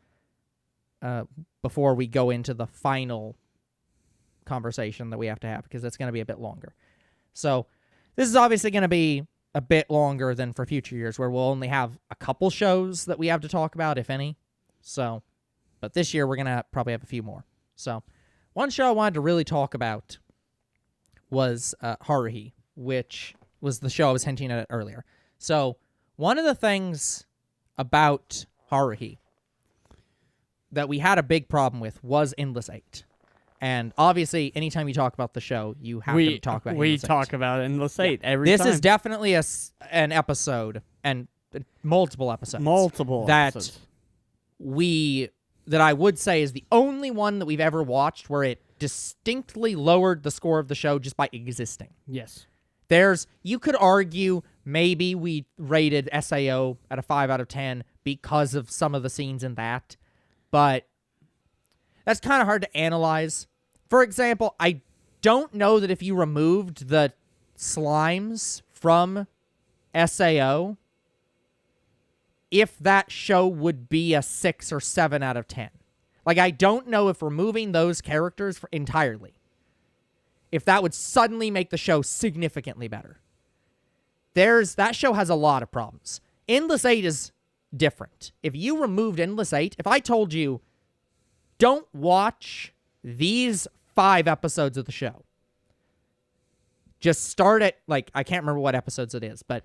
before we go into the final conversation that we have to have, because it's going to be a bit longer. So, this is obviously going to be a bit longer than for future years, where we'll only have a couple shows that we have to talk about, if any. So, but this year we're going to probably have a few more. So, one show I wanted to really talk about was Haruhi, which was the show I was hinting at earlier. So, one of the things about Haruhi that we had a big problem with was Endless 8. And obviously, anytime you talk about the show, you have to talk about Endless 8. We talk about Endless 8 every this time. is definitely an episode, and multiple episodes. Episodes. That I would say is the only one that we've ever watched where it distinctly lowered the score of the show just by existing. Yes. You could argue maybe we rated SAO at a 5 out of 10 because of some of the scenes in that, but that's kind of hard to analyze. For example, I don't know that if you removed the slimes from SAO, if that show would be a 6 or 7 out of 10. Like, I don't know if removing those characters entirely, if that would suddenly make the show significantly better. That show has a lot of problems. Endless 8 is different. If you removed Endless 8, if I told you, don't watch these 5 episodes of the show, just start at, like, I can't remember what episodes it is, but,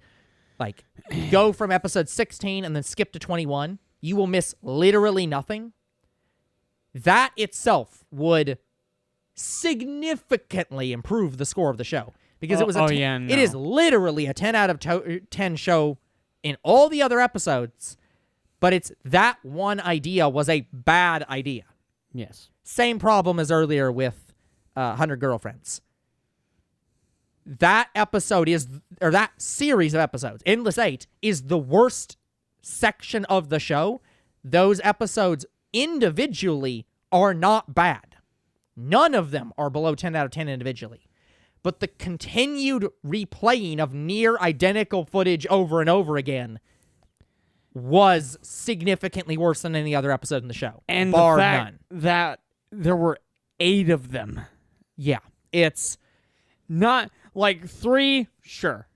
like, go from episode 16 and then skip to 21, you will miss literally nothing. That itself would significantly improve the score of the show. Because it is literally a 10 out of 10 show in all the other episodes, but it's that one idea was a bad idea. Yes. Same problem as earlier with 100 Girlfriends. That series of episodes, Endless 8, is the worst section of the show. Those episodes individually are not bad. None of them are below 10 out of 10 individually. But the continued replaying of near identical footage over and over again was significantly worse than any other episode in the show. And bar the fact none. that there were 8 of them. Yeah. It's not like 3, sure.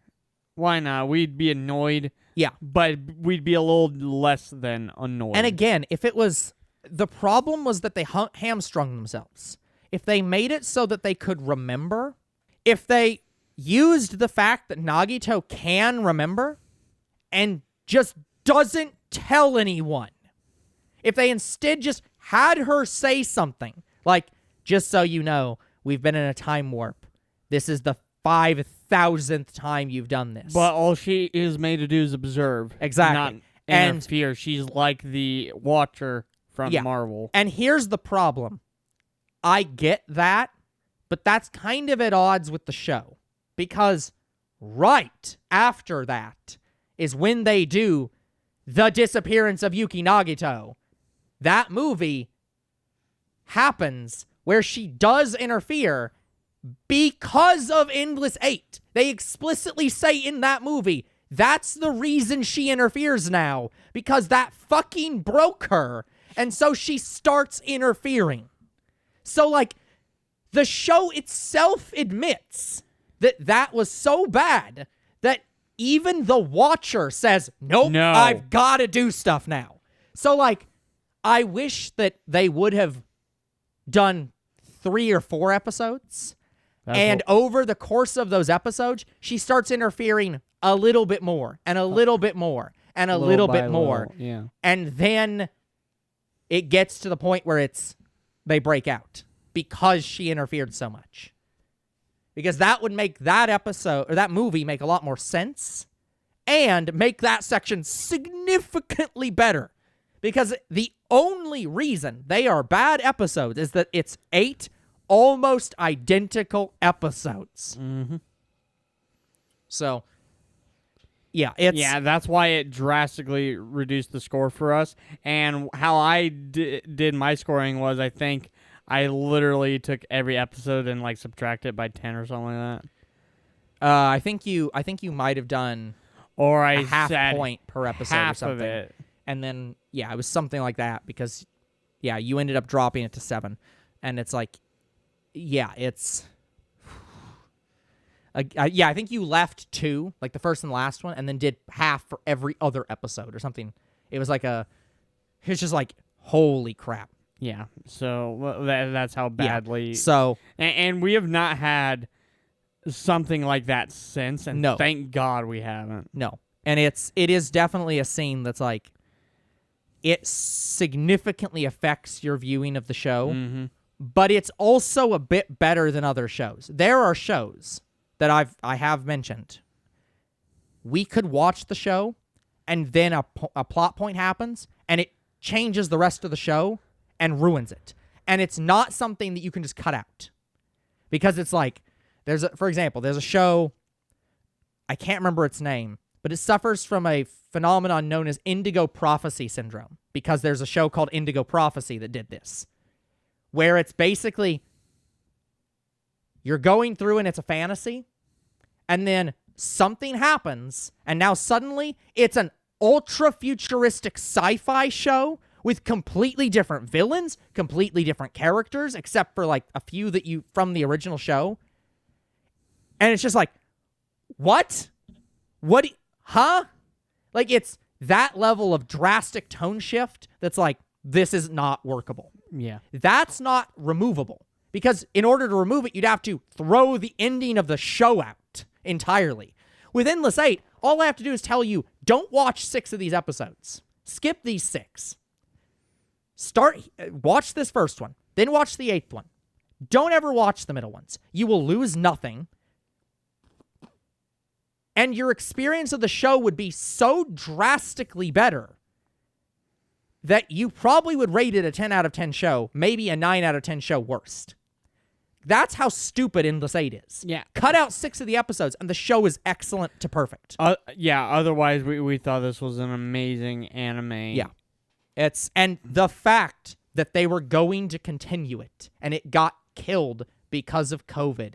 Why not? We'd be annoyed. Yeah. But we'd be a little less than annoyed. And again, if it was... The problem was that they hamstrung themselves. If they made it so that they could remember... If they used the fact that Nagito can remember and just doesn't tell anyone, if they instead just had her say something, like, just so you know, we've been in a time warp. This is the 5,000th time you've done this. But all she is made to do is observe. Exactly. Not interfere. She's like the Watcher from Marvel. And here's the problem. I get that. But that's kind of at odds with the show. Because right after that is when they do The Disappearance of Yuki Nagito. That movie happens where she does interfere because of Endless 8. They explicitly say in that movie, that's the reason she interferes now. Because that fucking broke her. And so she starts interfering. So, like... The show itself admits that that was so bad that even the Watcher says, nope, no. I've got to do stuff now. So, like, I wish that they would have done 3 or 4 episodes. Over the course of those episodes, she starts interfering a little bit more and a little bit more and a little bit more. Yeah. And then it gets to the point where they break out. Because she interfered so much. Because that would make that episode, or that movie, make a lot more sense. And make that section significantly better. Because the only reason they are bad episodes is that it's 8 almost identical episodes. Mm-hmm. So, yeah, that's why it drastically reduced the score for us. And how I did my scoring was, I think... I literally took every episode and like subtracted it by 10 or something like that. I think you might have done a half point per episode or something. Of it. And then it was something like that because you ended up dropping it to 7. And it's like it's I think you left 2, like the first and last one, and then did half for every other episode or something. It was just like holy crap. Yeah, so that's how badly... Yeah. So... And we have not had something like that since, and thank God we haven't. No. And it is definitely a scene that's like... It significantly affects your viewing of the show, but it's also a bit better than other shows. There are shows that I have mentioned. We could watch the show, and then a plot point happens, and it changes the rest of the show... and ruins it. And it's not something that you can just cut out. Because it's like, for example, there's a show, I can't remember its name, but it suffers from a phenomenon known as Indigo Prophecy Syndrome. Because there's a show called Indigo Prophecy that did this. Where it's basically, you're going through and it's a fantasy, and then something happens, and now suddenly it's an ultra futuristic sci-fi show with completely different villains, completely different characters, except for like a few that you from the original show. And it's just like, what? What? Huh? Like, it's that level of drastic tone shift that's like, this is not workable. Yeah. That's not removable. Because in order to remove it, you'd have to throw the ending of the show out entirely. With Endless 8, all I have to do is tell you, don't watch 6 of these episodes. Skip these 6. Watch this first one, then watch the 8th one. Don't ever watch the middle ones. You will lose nothing. And your experience of the show would be so drastically better that you probably would rate it a 10 out of 10 show, maybe a 9 out of 10 show worst. That's how stupid Endless 8 is. Yeah. Cut out 6 of the episodes, and the show is excellent to perfect. Yeah, otherwise we thought this was an amazing anime. Yeah. And the fact that they were going to continue it, and it got killed because of COVID,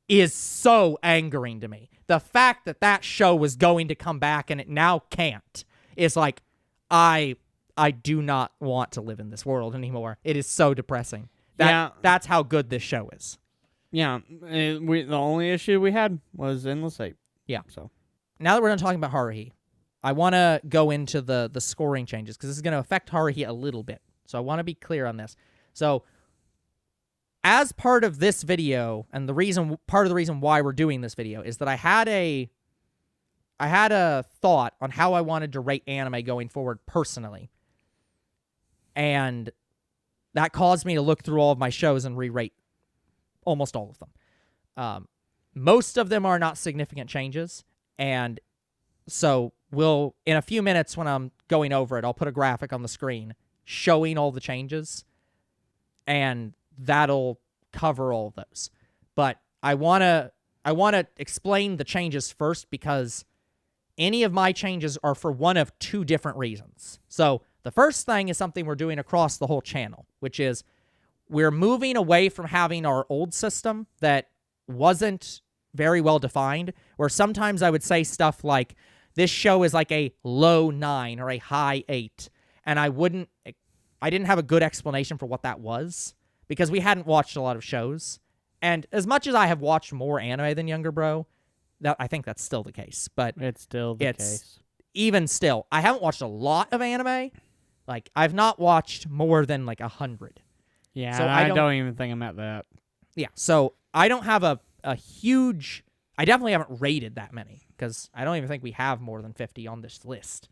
is so angering to me. The fact that that show was going to come back and it now can't is like, I do not want to live in this world anymore. It is so depressing. That's how good this show is. Yeah, the only issue we had was Endless 8. Yeah. So now that we're done talking about Haruhi, I want to go into the scoring changes because this is going to affect Haruhi a little bit. So I want to be clear on this. So as part of this video, and part of the reason why we're doing this video is that I had a thought on how I wanted to rate anime going forward personally. And that caused me to look through all of my shows and re-rate almost all of them. Most of them are not significant changes. And so in a few minutes when I'm going over it, I'll put a graphic on the screen showing all the changes. And that'll cover all of those. But I want to explain the changes first because any of my changes are for one of 2 different reasons. So the first thing is something we're doing across the whole channel, which is we're moving away from having our old system that wasn't very well defined, where sometimes I would say stuff like, this show is like a low 9 or a high 8, and I didn't have a good explanation for what that was, because we hadn't watched a lot of shows. And as much as I have watched more anime than Younger Bro, I think that's still the case. But it's still the case. Even still, I haven't watched a lot of anime. Like, I've not watched more than like 100. Yeah, so I don't even think I'm at that. Yeah, so I don't have a huge... I definitely haven't rated that many, because I don't even think we have more than 50 on this list.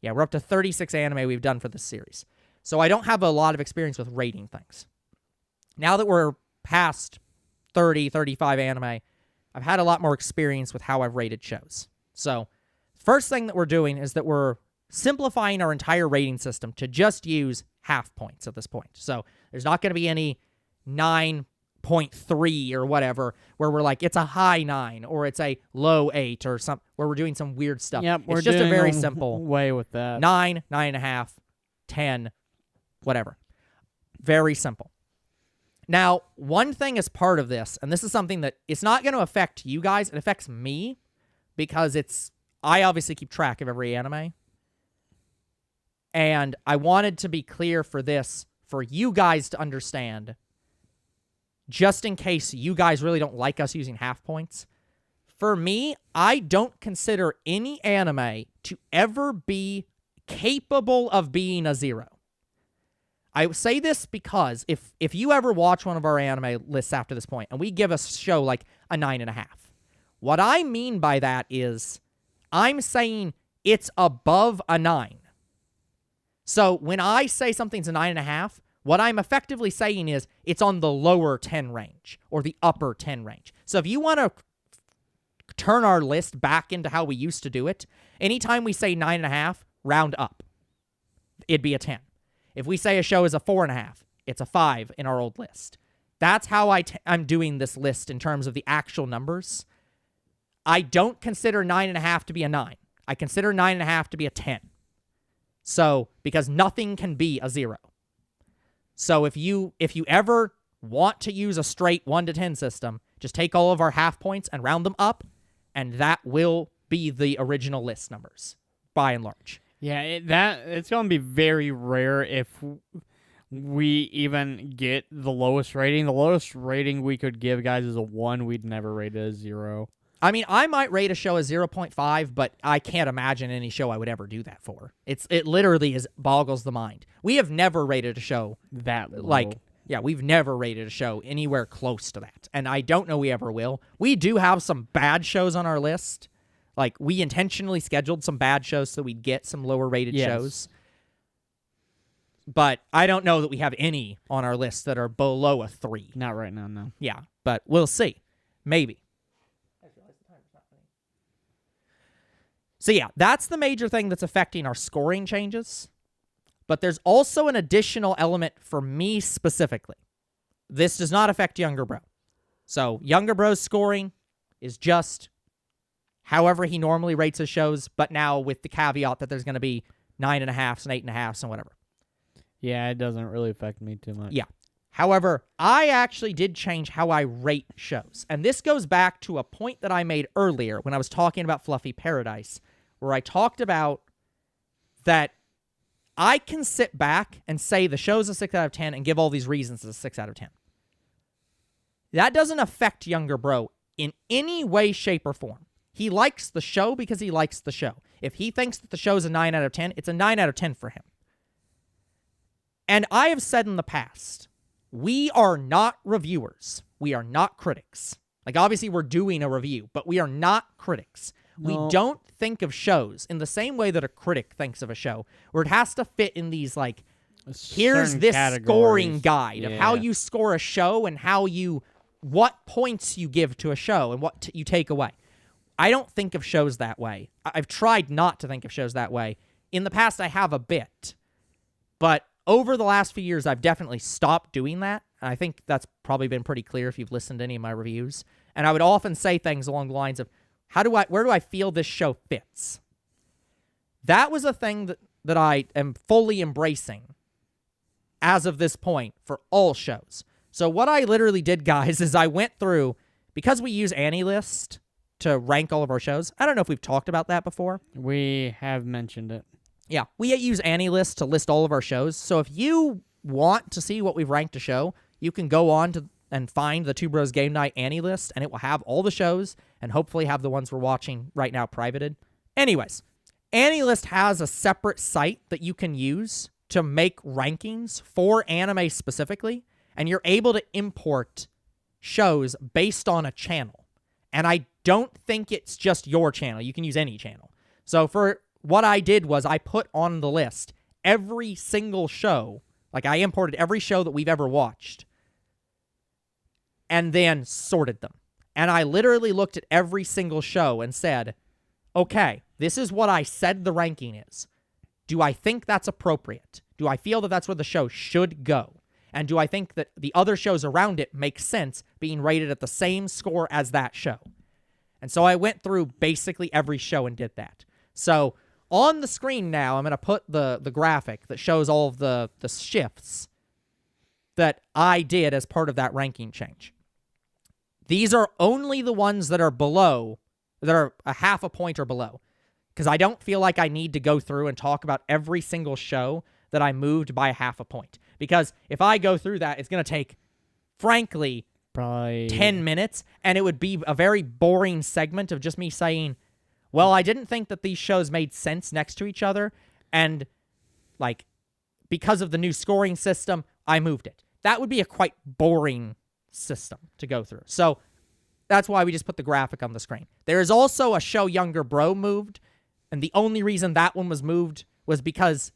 Yeah, we're up to 36 anime we've done for this series. So I don't have a lot of experience with rating things. Now that we're past 30, 35 anime, I've had a lot more experience with how I've rated shows. So first thing that we're doing is that we're simplifying our entire rating system to just use half points at this point. So there's not going to be any 9.3 or whatever where we're like, it's a high 9 or it's a low 8 or something, where we're doing some weird stuff. Yep, it's just a very simple way with that. 9, 9.5, 10, whatever. Very simple. Now, one thing as part of this, and this is something that it's not going to affect you guys, it affects me, because I obviously keep track of every anime. And I wanted to be clear for this, for you guys to understand, just in case you guys really don't like us using half points. For me, I don't consider any anime to ever be capable of being a 0. I say this because if you ever watch one of our anime lists after this point, and we give a show like a 9.5, what I mean by that is I'm saying it's above a 9. So when I say something's a 9.5, what I'm effectively saying is it's on the lower 10 range or the upper 10 range. So if you want to turn our list back into how we used to do it, anytime we say 9.5, round up. It'd be a 10. If we say a show is a 4.5, it's a 5 in our old list. That's how I'm doing this list in terms of the actual numbers. I don't consider 9.5 to be a 9. I consider 9.5 to be a 10. So, because nothing can be a 0. So if you ever want to use a straight 1 to 10 system, just take all of our half points and round them up, and that will be the original list numbers, by and large. Yeah, it's going to be very rare if we even get the lowest rating. The lowest rating we could give, guys, is a 1. We'd never rate it a 0. I mean, I might rate a show a 0.5, but I can't imagine any show I would ever do that for. It literally boggles the mind. We have never rated a show That low. like, yeah, we've never rated a show anywhere close to that. And I don't know we ever will. We do have some bad shows on our list. Like, we intentionally scheduled some bad shows so we'd get some lower rated Yes. shows. But I don't know that we have any on our list that are below a 3. Not right now, no. Yeah, but we'll see. Maybe. So yeah, that's the major thing that's affecting our scoring changes. But there's also an additional element for me specifically. This does not affect Younger Bro. So Younger Bro's scoring is just however he normally rates his shows, but now with the caveat that there's going to be 9.5s and 8.5s and whatever. Yeah, it doesn't really affect me too much. Yeah. However, I actually did change how I rate shows. And this goes back to a point that I made earlier when I was talking about Fluffy Paradise, where I talked about that I can sit back and say the show's a 6 out of 10 and give all these reasons as a 6 out of 10. That doesn't affect Younger Bro in any way, shape, or form. He likes the show because he likes the show. If he thinks that the show's a 9 out of 10, it's a 9 out of 10 for him. And I have said in the past, we are not reviewers. We are not critics. Like, obviously, we're doing a review, but we are not critics. No. We don't think of shows in the same way that a critic thinks of a show, where it has to fit in these, like, here's Certain this categories. scoring guide of how Yeah. you score a show and what points you give to a show and what you take away. I don't think of shows that way. I've tried not to think of shows that way. In the past, I have a bit. But over the last few years, I've definitely stopped doing that. And I think that's probably been pretty clear if you've listened to any of my reviews. And I would often say things along the lines of, where do I feel this show fits? That was a thing that I am fully embracing as of this point for all shows. So what I literally did, guys, is I went through, because we use AniList to rank all of our shows. I don't know if we've talked about that before. We have mentioned it. Yeah, we use AniList to list all of our shows. So if you want to see what we've ranked a show, you can go on to and find the Two Bros Game Night AniList, and it will have all the shows and hopefully have the ones we're watching right now privated. Anyways, AniList has a separate site that you can use to make rankings for anime specifically, and you're able to import shows based on a channel. And I don't think it's just your channel. You can use any channel. So for what I did was I put on the list every single show, like I imported every show that we've ever watched, and then sorted them. And I literally looked at every single show and said, okay, this is what I said the ranking is. Do I think that's appropriate? Do I feel that that's where the show should go? And do I think that the other shows around it make sense being rated at the same score as that show? And so I went through basically every show and did that. So on the screen now, I'm going to put the graphic that shows all of the shifts that I did as part of that ranking change. These are only the ones that are below, that are a half a point or below, because I don't feel like I need to go through and talk about every single show that I moved by half a point. Because if I go through that, it's going to take, frankly, Probably 10 minutes, and it would be a very boring segment of just me saying, well, I didn't think that these shows made sense next to each other, and, like, because of the new scoring system, I moved it. That would be a quite boring system to go through. So that's why we just put the graphic on the screen. There is also a show Younger Bro moved, and the only reason that one was moved was because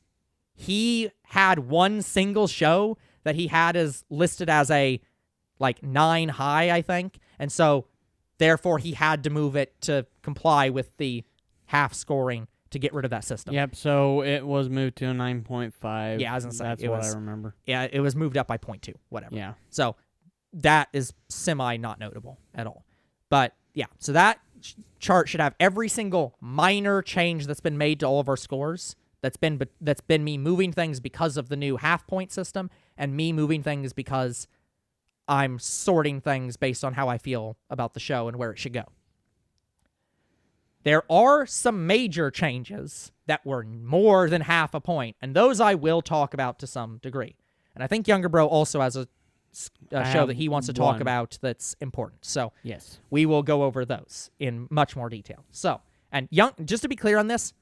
he had one single show that he had as listed as a, like, 9 high, I think. And so, therefore, he had to move it to comply with the half scoring to get rid of that system. Yep, so it was moved to a 9.5. Yeah, I was gonna say, that's it what was- I remember. Yeah, it was moved up by 0.2, whatever. Yeah. So that is semi not notable at all. But yeah, so that chart should have every single minor change that's been made to all of our scores. That's been me moving things because of the new half point system, and me moving things because I'm sorting things based on how I feel about the show and where it should go. There are some major changes that were more than half a point, and those I will talk about to some degree. And I think Younger Bro also has a show that he wants to talk about that's important. So yes, we will go over those in much more detail. So, and just to be clear on this,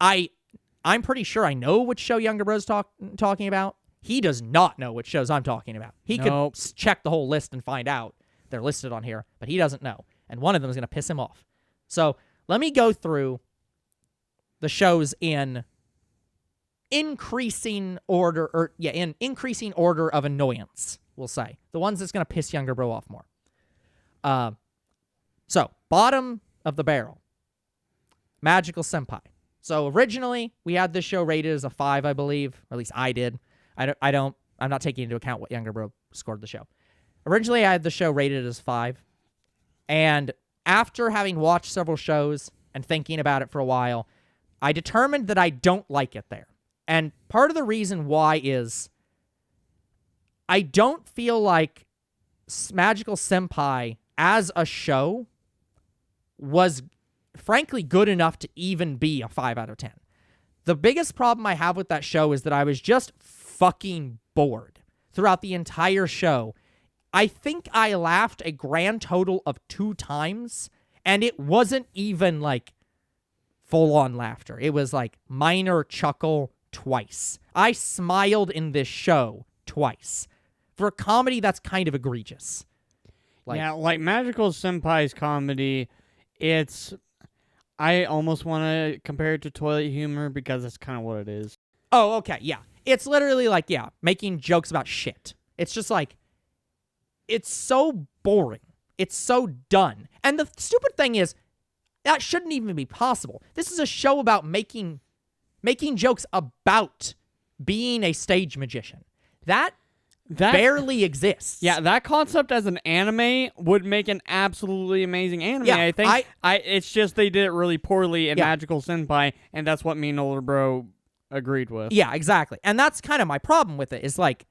I'm pretty sure I know which show Younger Bro's talking about. He does not know which shows I'm talking about. He could check the whole list and find out they're listed on here, but he doesn't know. And one of them is going to piss him off. So let me go through the shows in increasing order, in increasing order of annoyance, we'll say. The ones that's going to piss Younger Bro off more. So, bottom of the barrel. Magical Senpai. So originally, we had this show rated as a 5, I believe. Or at least I did. I'm not taking into account what Younger Bro scored the show. Originally, I had the show rated as 5. And after having watched several shows and thinking about it for a while, I determined that I don't like it there. And part of the reason why is I don't feel like Magical Senpai as a show was frankly good enough to even be a 5 out of 10. The biggest problem I have with that show is that I was just fucking bored throughout the entire show. I think I laughed a grand total of 2 times, and it wasn't even like full-on laughter. It was like minor chuckle twice. I smiled in this show twice. For a comedy, that's kind of egregious. Like Magical Senpai's comedy, I almost want to compare it to toilet humor because that's kind of what it is. Oh, okay, yeah. It's literally like, making jokes about shit. It's just like, it's so boring. It's so done. And the stupid thing is, that shouldn't even be possible. This is a show about making jokes about being a stage magician. That barely exists. Yeah, that concept as an anime would make an absolutely amazing anime. Yeah, I think it's just they did it really poorly in Magical Senpai, and that's what me and Older Bro agreed with. Yeah, exactly. And that's kind of my problem with it, is like,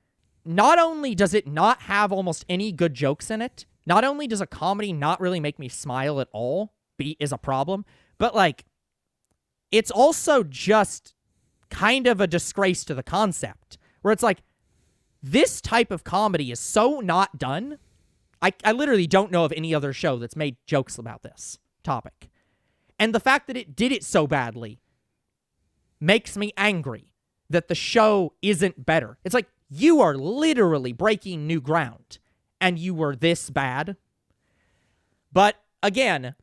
not only does it not have almost any good jokes in it, not only does a comedy not really make me smile at all, is a problem, but like, it's also just kind of a disgrace to the concept, where it's like, this type of comedy is so not done. I literally don't know of any other show that's made jokes about this topic. And the fact that it did it so badly makes me angry that the show isn't better. It's like, you are literally breaking new ground, and you were this bad. But again,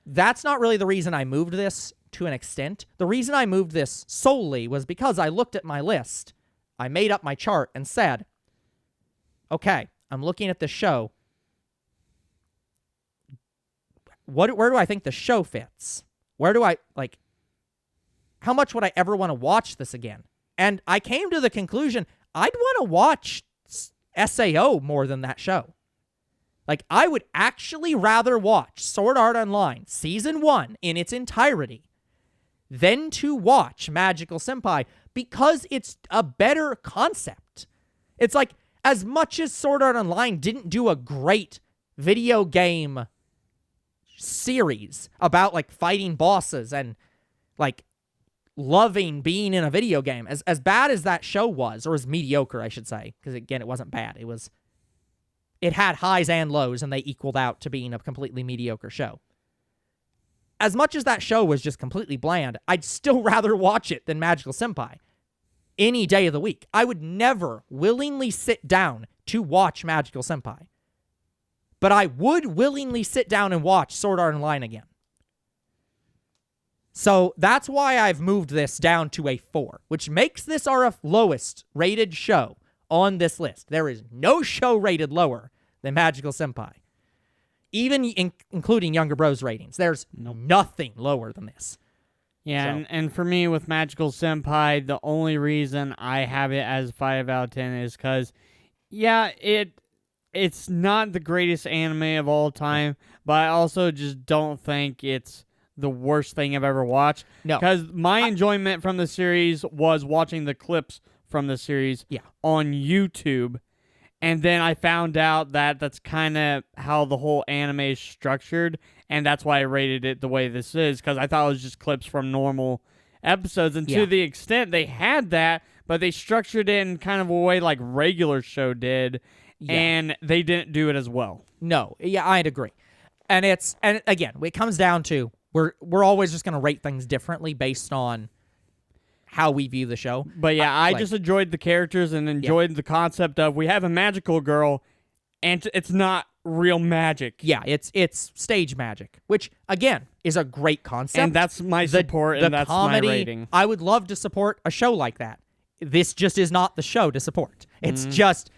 that's not really the reason I moved this to an extent. The reason I moved this solely was because I looked at my list, I made up my chart, and said, okay, I'm looking at this show. Where do I think the show fits? Where do I, how much would I ever want to watch this again? And I came to the conclusion, I'd want to watch SAO more than that show. Like, I would actually rather watch Sword Art Online Season 1 in its entirety than to watch Magical Senpai, because it's a better concept. It's like, as much as Sword Art Online didn't do a great video game series about, like, fighting bosses and, like, loving being in a video game, as bad as that show was, or as mediocre, I should say, because, again, it wasn't bad. It had highs and lows, and they equaled out to being a completely mediocre show. As much as that show was just completely bland, I'd still rather watch it than Magical Senpai any day of the week. I would never willingly sit down to watch Magical Senpai. But I would willingly sit down and watch Sword Art Online again. So that's why I've moved this down to a 4, which makes this our lowest rated show on this list. There is no show rated lower than Magical Senpai. Even including Younger Bro's ratings. There's nothing lower than this. Yeah, and for me with Magical Senpai, the only reason I have it as 5 out of 10 is because, it's not the greatest anime of all time, but I also just don't think it's the worst thing I've ever watched. No. Because my enjoyment from the series was watching the clips from the series on YouTube, And then I found out that that's kind of how the whole anime is structured, and that's why I rated it the way this is, because I thought it was just clips from normal episodes. And Yeah. to the extent they had that, but they structured it in kind of a way like regular show did, Yeah. and they didn't do it as well. No, yeah, I'd agree. And again, it comes down to we're always just gonna rate things differently based on how we view the show. But yeah, I like- just enjoyed the characters and enjoyed the concept of we have a magical girl, and it's not real magic. Yeah, it's stage magic, which again is a great concept. And that's my support, and that's comedy, my rating. I would love to support a show like that. This just is not the show to support. It's just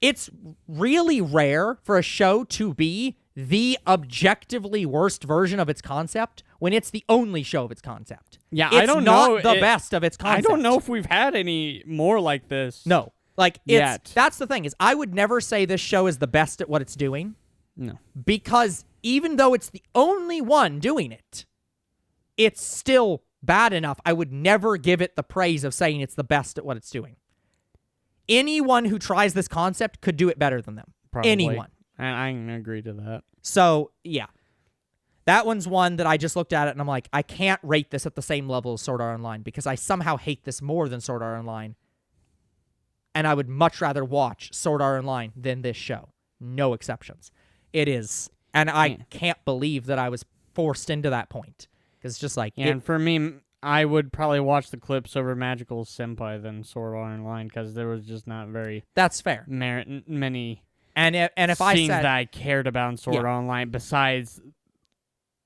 it's really rare for a show to be the objectively worst version of its concept when it's the only show of its concept. Yeah, It's I don't not know. the best of its concept. I don't know if we've had any more like this. No. Like Yet. that's the thing is I would never say this show is the best at what it's doing No. because even though it's the only one doing it, it's still bad enough. I would never give it the praise of saying it's the best at what it's doing. Anyone who tries this concept could do it better than them. Probably. Anyone. And I can agree to that. So, yeah. That one's one that I just looked at it and I'm like, I can't rate this at the same level as Sword Art Online because I somehow hate this more than Sword Art Online. And I would much rather watch Sword Art Online than this show. No exceptions. It is. And I can't believe that I was forced into that point. Because it's just like... Yeah, and for me, I would probably watch the clips over Magical Senpai than Sword Art Online because there was just not very that's fair. many And if I scenes said... that I cared about in Sword Art Online besides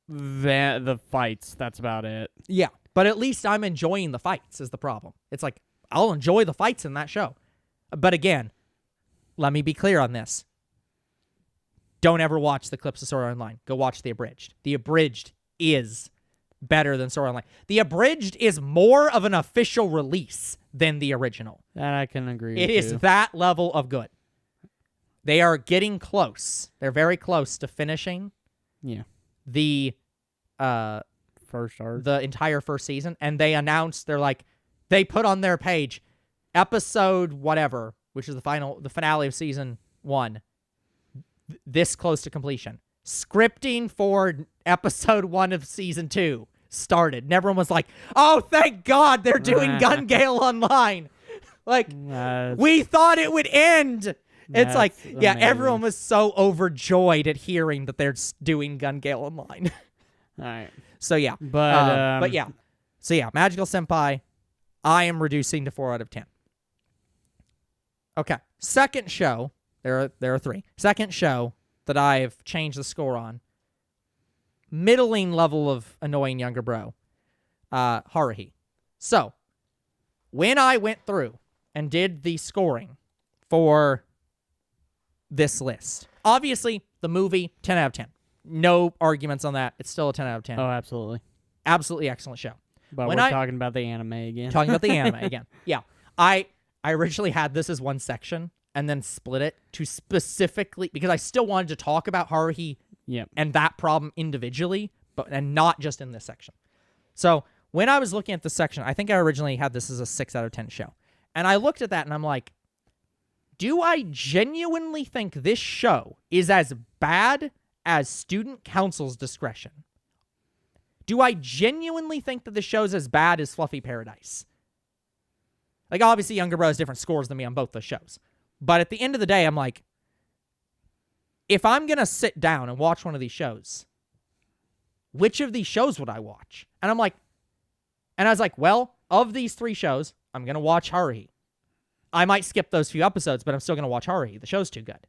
the fights. That's about it. Yeah, but at least I'm enjoying the fights is the problem. It's like, I'll enjoy the fights in that show. But again, let me be clear on this. Don't ever watch the clips of Sword Art Online. Go watch the abridged. The abridged is better than Sword Art Online. The abridged is more of an official release than the original. That I can agree It with. is that level of good. They are getting close. They're very close to finishing Yeah. the First arc. the entire first season, and they announced they put on their page episode whatever, which is the finale of season 1, this close to completion. Scripting for episode 1 of season 2 started, and everyone was like, "Oh, thank God they're doing Gun Gale Online!" Like, we thought it would end. It's like, yeah, amazing. everyone was so overjoyed at hearing that they're doing Gun Gale Online. All right. So yeah, But yeah, so yeah, Magical Senpai, I am reducing to 4 out of 10. Okay, second show. There are 3. Second show that I've changed the score on. Middling level of annoying younger bro, Haruhi. So when I went through and did the scoring for this list, obviously the movie 10 out of 10. No arguments on that. It's still a 10 out of 10. Oh, absolutely. Absolutely excellent show. But When we're I- talking about the anime again. Talking about the anime again. Yeah. I originally had this as one section and then split it to specifically because I still wanted to talk about Haruhi Yep. and that problem individually, and not just in this section. So when I was looking at this section, I think I originally had this as a 6 out of 10 show. And I looked at that and I'm like, do I genuinely think this show is as bad as Student Council's Discretion? Do I genuinely think that the show's as bad as Fluffy Paradise? Like, obviously, Younger Bro has different scores than me on both those shows. But at the end of the day, I'm like, if I'm going to sit down and watch one of these shows, which of these shows would I watch? And I'm like, and I was like, well, of these 3 shows, I'm going to watch Haruhi. I might skip those few episodes, but I'm still going to watch Haruhi. The show's too good.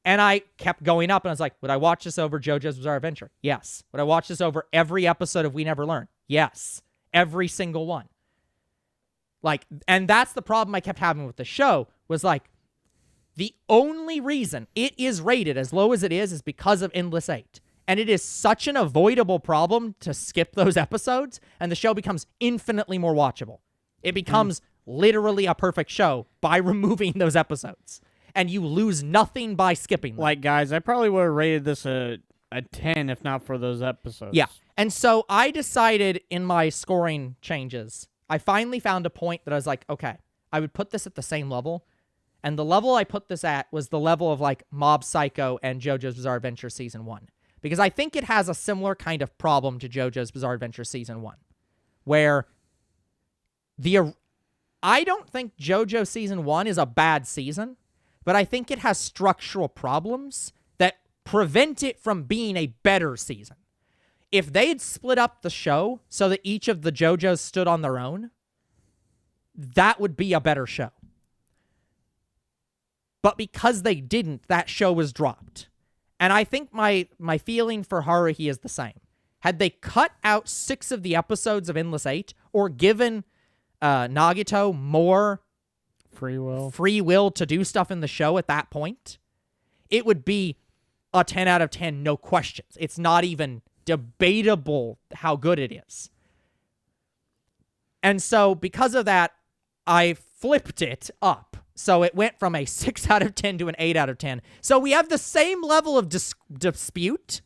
And I kept going up, and I was like, would I watch this over JoJo's Bizarre Adventure? Yes. Would I watch this over every episode of We Never Learn? Yes. Every single one. Like, and that's the problem I kept having with the show, was like, the only reason it is rated as low as it is because of Endless 8. And it is such an avoidable problem to skip those episodes, and the show becomes infinitely more watchable. It becomes literally a perfect show by removing those episodes. And you lose nothing by skipping them. Like, guys, I probably would have rated this a 10 if not for those episodes. Yeah. And so I decided in my scoring changes, I finally found a point that I was like, okay, I would put this at the same level. And the level I put this at was the level of like Mob Psycho and JoJo's Bizarre Adventure Season 1. Because I think it has a similar kind of problem to JoJo's Bizarre Adventure Season 1. Where I don't think JoJo Season 1 is a bad season, but I think it has structural problems that prevent it from being a better season. If they'd split up the show so that each of the JoJos stood on their own, that would be a better show. But because they didn't, that show was dropped. And I think my feeling for Haruhi is the same. Had they cut out 6 of the episodes of Endless 8 or given Nagito more free will to do stuff in the show at that point, it would be a 10 out of 10, no questions. It's not even debatable how good it is. And so because of that, I flipped it up. So it went from a 6 out of 10 to an 8 out of 10. So we have the same level of dispute,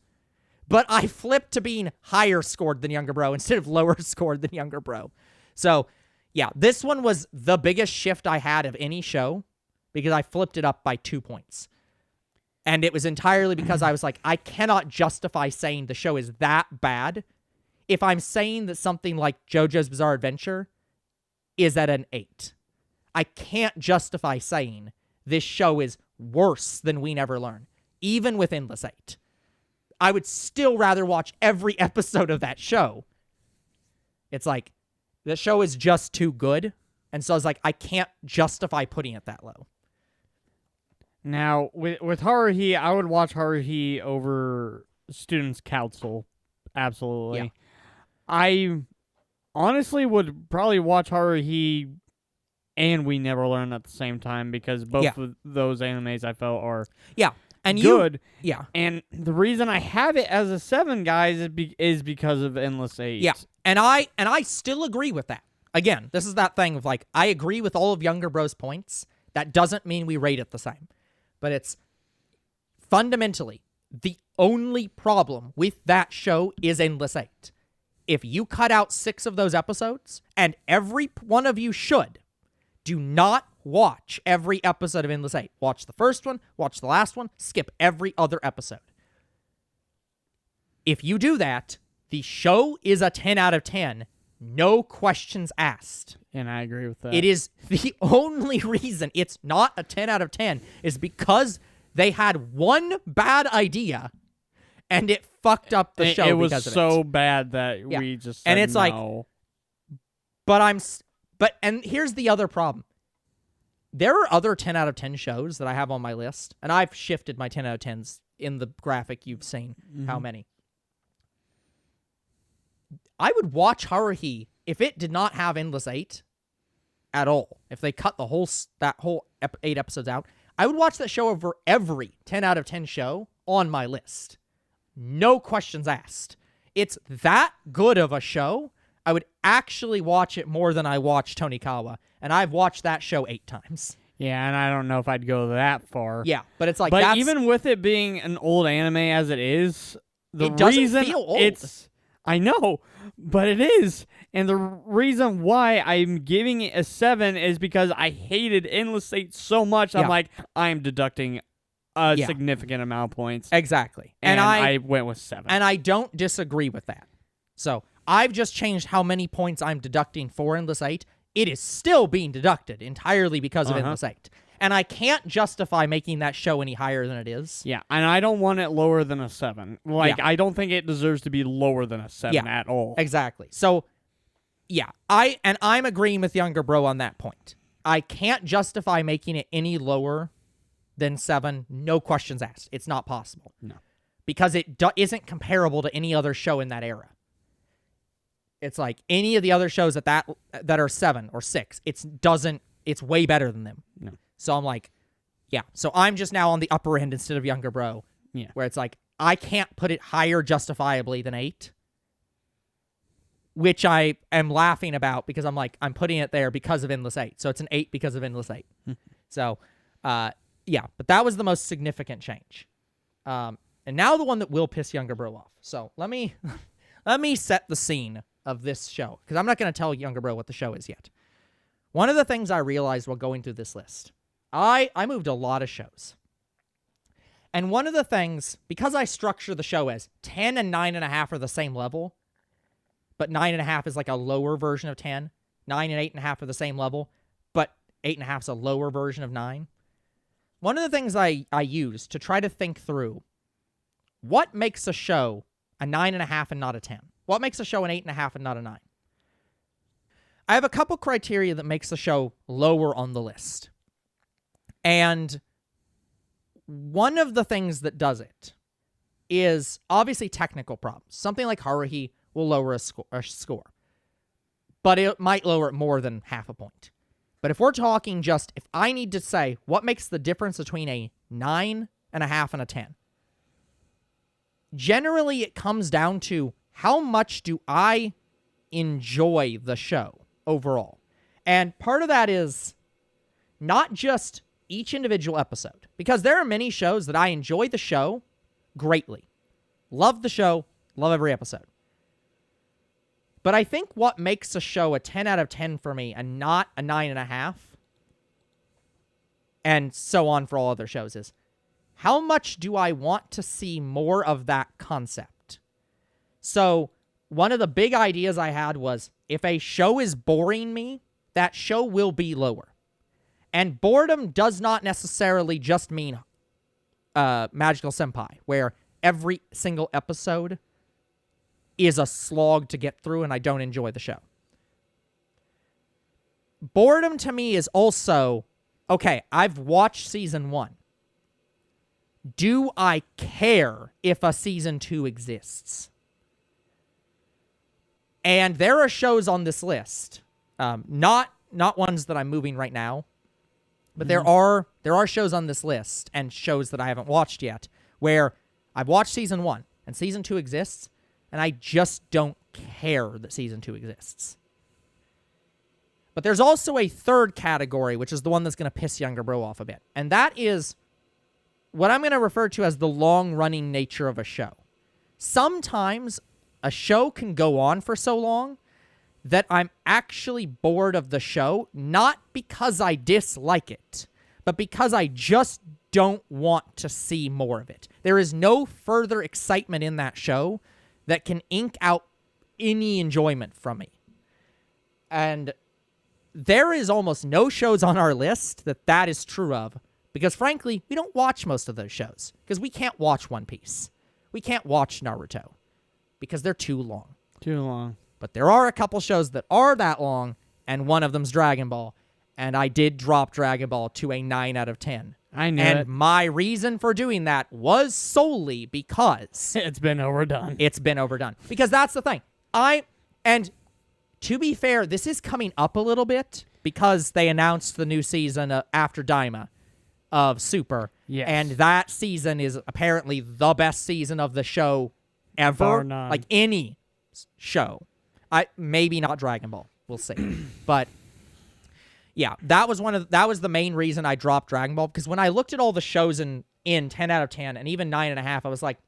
but I flipped to being higher scored than Younger Bro instead of lower scored than Younger Bro. So, yeah, this one was the biggest shift I had of any show because I flipped it up by 2 points. And it was entirely because I was like, I cannot justify saying the show is that bad if I'm saying that something like JoJo's Bizarre Adventure is at an 8. I can't justify saying this show is worse than We Never Learn, even with Endless 8. I would still rather watch every episode of that show. It's like, the show is just too good, and so I was like, I can't justify putting it that low. Now, with Haruhi, I would watch Haruhi over Students' Council. Absolutely. Yeah. I honestly would probably watch Haruhi and We Never Learn at the same time because both of those animes I felt are and good. Yeah. And the reason I have it as a 7, guys, is because of Endless 8. Yeah. And I still agree with that. Again, this is that thing of like, I agree with all of Younger Bro's points. That doesn't mean we rate it the same. But it's fundamentally the only problem with that show is Endless 8. If you cut out 6 of those episodes, and every one of you should, do not watch every episode of Endless 8. Watch the first one, watch the last one, skip every other episode. If you do that, the show is a 10 out of 10, no questions asked. And I agree with that. It is the only reason it's not a 10 out of 10 is because they had one bad idea and it fucked up the show. It was because of so it. bad that we just said and it's no. And here's the other problem. There are other 10 out of 10 shows that I have on my list, and I've shifted my 10 out of 10s in the graphic you've seen. How many? I would watch Haruhi if it did not have Endless 8 at all. If they cut the whole 8 episodes out, I would watch that show over every 10 out of 10 show on my list. No questions asked. It's that good of a show. I would actually watch it more than I watch Tonikawa, and I've watched that show 8 times. Yeah, and I don't know if I'd go that far. Yeah, but it's like but even with it being an old anime as it is, it doesn't feel old. I know, but it is. And the reason why I'm giving it a 7 is because I hated Endless 8 so much. I'm like, I'm deducting a significant amount of points. Exactly. And I went with 7. And I don't disagree with that. So I've just changed how many points I'm deducting for Endless 8. It is still being deducted entirely because of Endless 8. And I can't justify making that show any higher than it is. Yeah, and I don't want it lower than a 7. I don't think it deserves to be lower than a 7 at all. Exactly. So, yeah, I'm agreeing with Younger Bro on that point. I can't justify making it any lower than 7. No questions asked. It's not possible. No. Because it isn't comparable to any other show in that era. It's like any of the other shows that are 7 or 6. It's way better than them. No. So I'm like, yeah. So I'm just now on the upper end instead of Younger Bro. Yeah. Where it's like, I can't put it higher justifiably than 8. Which I am laughing about because I'm like, I'm putting it there because of Endless 8. So it's an 8 because of Endless 8. So, yeah. But that was the most significant change. And now the one that will piss Younger Bro off. So let me set the scene of this show. Because I'm not going to tell Younger Bro what the show is yet. one of the things I realized while going through this list, I moved a lot of shows. And one of the things, because I structure the show as 10 and 9.5 are the same level, but 9.5 is like a lower version of 10, 9 and 8.5 are the same level, but 8.5 is a lower version of 9. One of the things I use to try to think through what makes a show a 9.5 and not a 10? What makes a show an 8.5 and not a 9? I have a couple criteria that makes the show lower on the list. And one of the things that does it is obviously technical problems. Something like Haruhi will lower a score. But it might lower it more than half a point. But if we're talking just, if I need to say what makes the difference between a 9.5 and a 10, generally it comes down to how much do I enjoy the show overall. And part of that is not just each individual episode, because there are many shows that I enjoy the show greatly. Love the show, love every episode. But I think what makes a show a 10 out of 10 for me and not a 9.5, and so on for all other shows, is how much do I want to see more of that concept? So one of the big ideas I had was if a show is boring me, that show will be lower. And boredom does not necessarily just mean Magical Senpai, where every single episode is a slog to get through and I don't enjoy the show. Boredom to me is also, okay, I've watched season 1. Do I care if a season 2 exists? And there are shows on this list, not ones that I'm moving right now, but there are shows on this list and shows that I haven't watched yet where I've watched season 1 and season 2 exists, and I just don't care that season 2 exists. But there's also a third category, which is the one that's going to piss Younger Bro off a bit. And that is what I'm going to refer to as the long-running nature of a show. Sometimes a show can go on for so long that I'm actually bored of the show, not because I dislike it, but because I just don't want to see more of it. There is no further excitement in that show that can ink out any enjoyment from me. And there is almost no shows on our list that is true of, because frankly, we don't watch most of those shows, because we can't watch One Piece. We can't watch Naruto, because they're too long. Too long. But there are a couple shows that are that long, and one of them's Dragon Ball. And I did drop Dragon Ball to a 9 out of 10. I knew and it. my reason for doing that was solely because It's been overdone. it's been overdone. Because that's the thing. And to be fair, this is coming up a little bit because they announced the new season after Daima of Super. Yes. And that season is apparently the best season of the show ever. Bar none. Like any show. Maybe not Dragon Ball. We'll see. But yeah, that was the main reason I dropped Dragon Ball, because when I looked at all the shows in 10 out of 10 and even 9.5, I was like,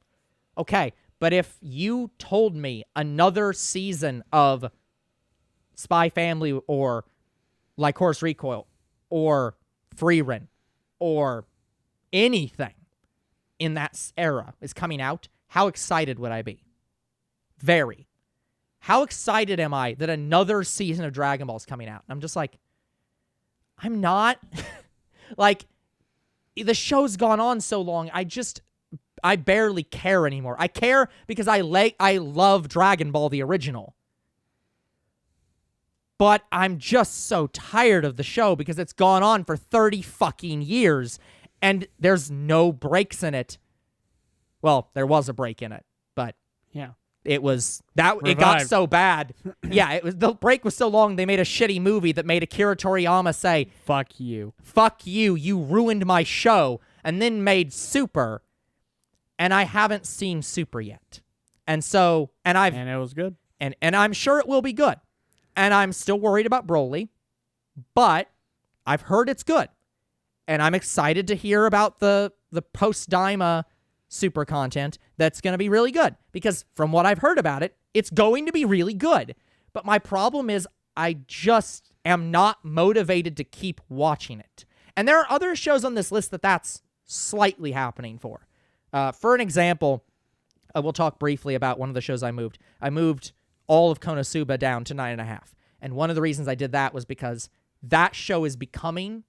okay, but if you told me another season of Spy Family or Like Horse Recoil or Frieren or anything in that era is coming out, how excited would I be? Very. How excited am I that another season of Dragon Ball is coming out? I'm just like, I'm not. Like, the show's gone on so long, I barely care anymore. I care because I love Dragon Ball, the original. But I'm just so tired of the show because it's gone on for 30 fucking years and there's no breaks in it. Well, there was a break in it, but Yeah. it was that Revived. it got so bad. Yeah, the break was so long they made a shitty movie that made Akira Toriyama say, Fuck you. "Fuck you, you ruined my show," and then made Super. And I haven't seen Super yet. And so, and And it was good. and I'm sure it will be good. And I'm still worried about Broly, but I've heard it's good. And I'm excited to hear about the post-Daima Super content that's going to be really good. Because from what I've heard about it, it's going to be really good. But my problem is I just am not motivated to keep watching it. And there are other shows on this list that's slightly happening for. For an example, we'll talk briefly about one of the shows I moved. I moved all of Konosuba down to 9.5. And one of the reasons I did that was because that show is becoming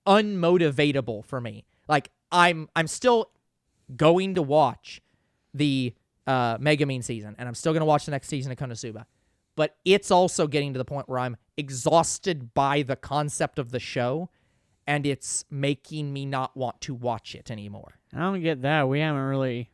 unmotivatable for me. Like, I'm still going to watch the Megumin season, and I'm still going to watch the next season of Konosuba. But it's also getting to the point where I'm exhausted by the concept of the show, and it's making me not want to watch it anymore. I don't get that. We haven't really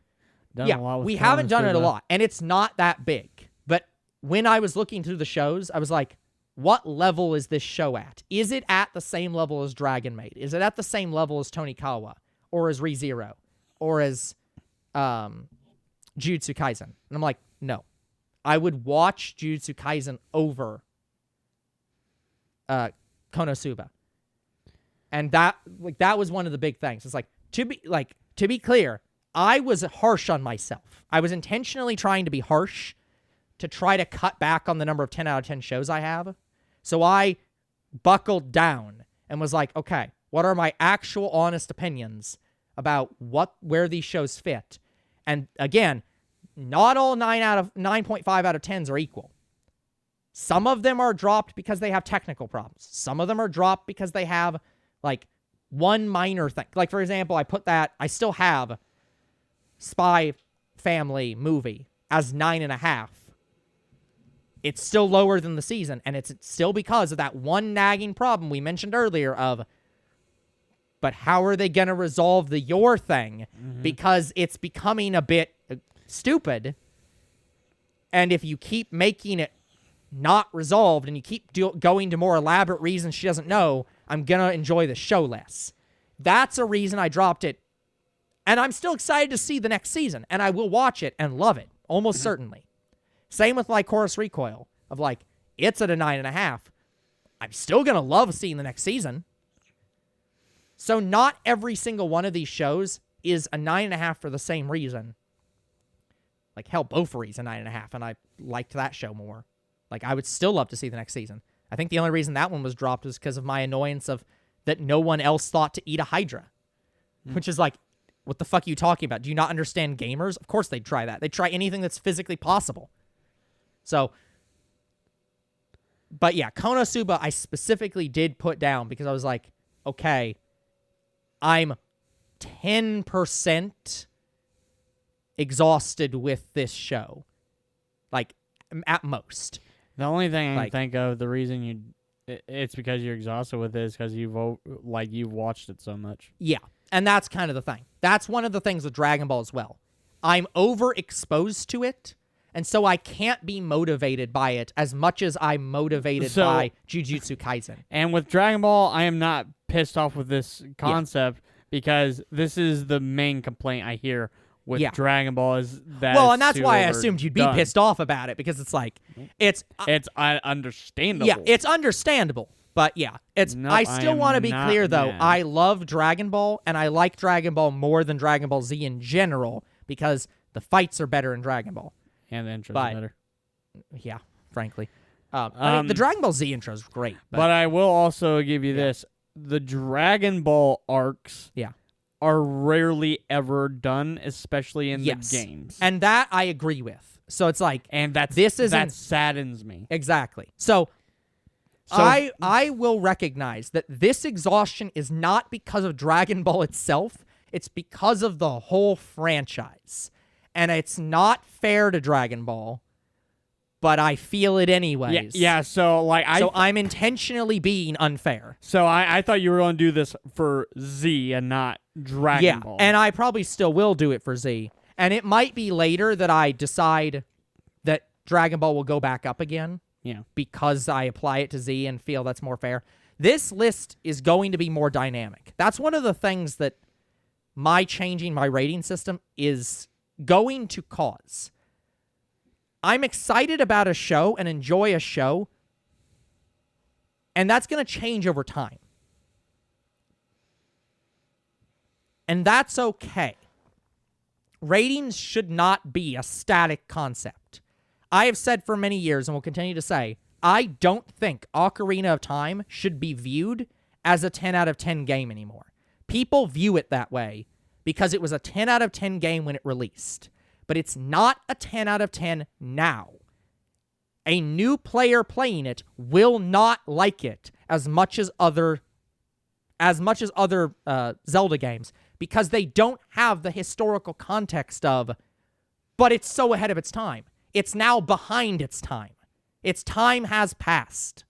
done a lot with we haven't done it a Konosuba. lot, and it's not that big. But when I was looking through the shows, I was like, what level is this show at? Is it at the same level as Dragon Maid? Is it at the same level as Tonikawa? Or as ReZero? Or as Jujutsu Kaisen? And I'm like, no. I would watch Jujutsu Kaisen over Konosuba. And that was one of the big things. It's like, to be clear, I was harsh on myself. I was intentionally trying to be harsh to try to cut back on the number of 10 out of 10 shows I have. So I buckled down and was like, okay, what are my actual honest opinions about where these shows fit? And again, not all 9.5 out of 10s are equal. Some of them are dropped because they have technical problems. Some of them are dropped because they have like one minor thing. Like, for example, I still have Spy Family movie as 9.5. It's still lower than the season, and it's still because of that one nagging problem we mentioned earlier of, but how are they going to resolve the Yor thing? Mm-hmm. Because it's becoming a bit stupid, and if you keep making it not resolved and you keep going to more elaborate reasons she doesn't know, I'm going to enjoy the show less. That's a reason I dropped it, and I'm still excited to see the next season, and I will watch it and love it, almost certainly. Same with like Chorus Recoil, of like, it's at a 9.5. I'm still going to love seeing the next season. So not every single one of these shows is a 9.5 for the same reason. Like Hell, Bofuri's a 9.5, and I liked that show more. Like, I would still love to see the next season. I think the only reason that one was dropped was because of my annoyance of that no one else thought to eat a Hydra. Which is like, what the fuck are you talking about? Do you not understand gamers? Of course they'd try that. They'd try anything that's physically possible. So, but yeah, Konosuba I specifically did put down because I was like, okay, I'm 10% exhausted with this show. Like, at most. The only thing I can think of, the reason it's because you're exhausted with it is because you've watched it so much. Yeah, and that's kind of the thing. That's one of the things with Dragon Ball as well. I'm overexposed to it, and so I can't be motivated by it as much as I'm motivated by Jujutsu Kaisen. And with Dragon Ball, I am not pissed off with this concept because this is the main complaint I hear with Dragon Ball is that and that's why I assumed you'd be pissed off about it, because it's like, it's understandable. Yeah, it's understandable. But yeah, I still want to be clear, though. Mad. I love Dragon Ball, and I like Dragon Ball more than Dragon Ball Z in general, because the fights are better in Dragon Ball. And the intro's better. Yeah, frankly. I mean, the Dragon Ball Z intro is great. But I will also give you this. The Dragon Ball arcs are rarely ever done, especially in the games. And that I agree with. So it's like... And that saddens me. Exactly. So I will recognize that this exhaustion is not because of Dragon Ball itself. It's because of the whole franchise. And it's not fair to Dragon Ball, but I feel it anyways. Yeah, so I'm intentionally being unfair. So I thought you were going to do this for Z and not Dragon Ball. And I probably still will do it for Z. And it might be later that I decide that Dragon Ball will go back up again. Yeah. Because I apply it to Z and feel that's more fair. This list is going to be more dynamic. That's one of the things that my changing my rating system is going to cause. I'm excited about a show and enjoy a show, and that's going to change over time. And that's okay. Ratings should not be a static concept. I have said for many years, and will continue to say, I don't think Ocarina of Time should be viewed as a 10 out of 10 game anymore. People view it that way because it was a 10 out of 10 game when it released. But it's not a 10 out of 10 now. A new player playing it will not like it as much as other Zelda games because they don't have the historical context of, but it's so ahead of its time. It's now behind its time. Its time has passed.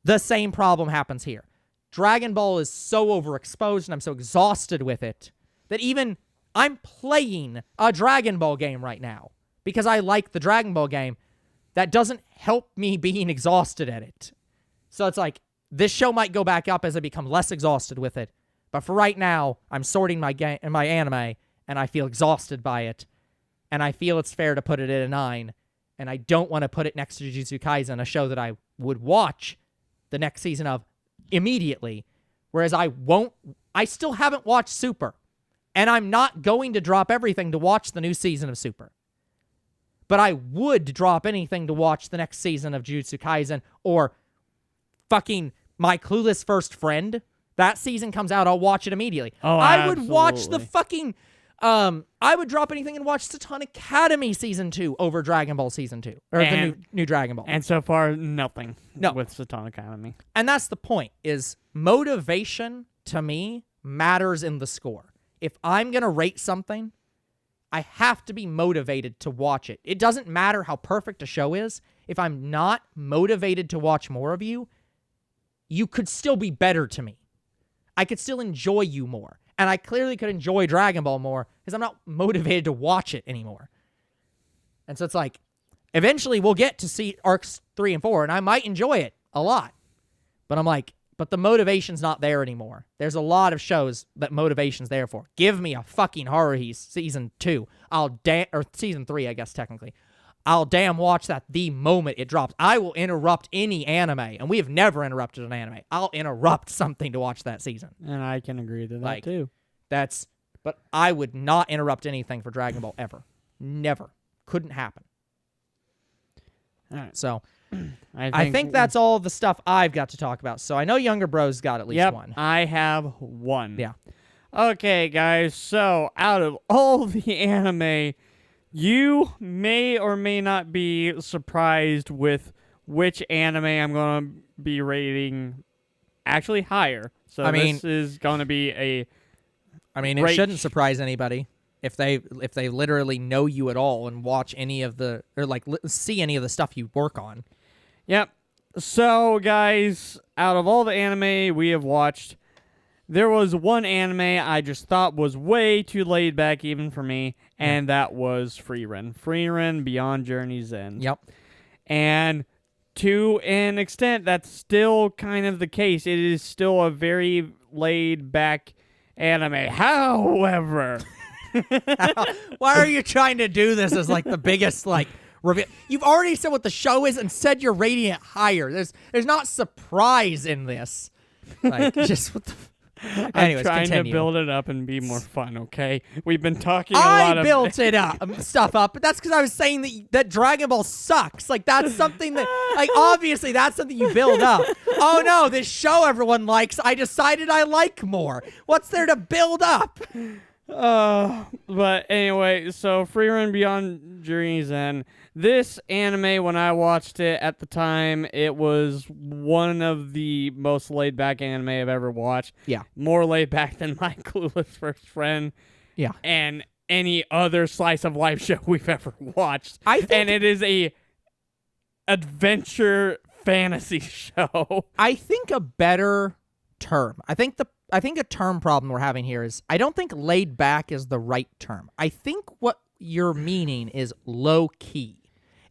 The same problem happens here. Dragon Ball is so overexposed and I'm so exhausted with it that even I'm playing a Dragon Ball game right now because I like the Dragon Ball game. That doesn't help me being exhausted at it. So it's like, this show might go back up as I become less exhausted with it. But for right now, I'm sorting my anime, and I feel exhausted by it. And I feel it's fair to put it at a 9. And I don't want to put it next to Jujutsu Kaisen, a show that I would watch the next season of immediately. Whereas I still haven't watched Super. And I'm not going to drop everything to watch the new season of Super. But I would drop anything to watch the next season of Jujutsu Kaisen or fucking My Clueless First Friend. That season comes out, I'll watch it immediately. Oh, I would watch the absolutely. fucking... I would drop anything and watch Satan Academy Season 2 over Dragon Ball Season 2. Or the new Dragon Ball. And so far, nothing No. with Satan Academy. And that's the point, is motivation, to me, matters in the score. If I'm going to rate something, I have to be motivated to watch it. It doesn't matter how perfect a show is. If I'm not motivated to watch more of you, you could still be better to me. I could still enjoy you more. And I clearly could enjoy Dragon Ball more because I'm not motivated to watch it anymore. And so it's like, eventually we'll get to see arcs 3 and 4, and I might enjoy it a lot. But I'm like, but the motivation's not there anymore. There's a lot of shows that motivation's there for. Give me a fucking Haruhi season 2. Or season 3, I guess, technically. I'll damn watch that the moment it drops. I will interrupt any anime, and we have never interrupted an anime. I'll interrupt something to watch that season. And I can agree to that, Like, too. But I would not interrupt anything for Dragon Ball ever. Never. Couldn't happen. All right. So, I think that's all the stuff I've got to talk about. So I know Younger Bro's got at least one. I have one. Yeah. Okay, guys. So, out of all the anime, you may or may not be surprised with which anime I'm going to be rating actually higher. So, this is going to be a... it shouldn't surprise anybody if they literally know you at all and watch any of the... or, like, see any of the stuff you work on. Yep. So, guys, out of all the anime we have watched, there was one anime I just thought was way too laid back even for me, and that was Frieren. Frieren Beyond Journey's End. Yep. And to an extent, that's still kind of the case. It is still a very laid back anime. However... Why are you trying to do this as, like, the biggest, like... reveal? You've already said what the show is and said you're rating it higher. There's not surprise in this. Like, just what the... Anyways, I'm trying continue. to build it up and be more fun, okay? We've been talking a lot I of... built it up, stuff up, but that's because I was saying that Dragon Ball sucks. Like, that's something that, like, obviously that's something you build up. Oh no, this show everyone likes, I decided I like more. What's there to build up? But anyway, so Frieren Beyond Journey's End. This anime, when I watched it at the time, it was one of the most laid back anime I've ever watched. Yeah. More laid back than My Clueless First Friend. Yeah. And any other slice of life show we've ever watched. And it is a adventure fantasy show. I think a better term. I think a term problem we're having here is I don't think laid back is the right term. I think what you're meaning is low key.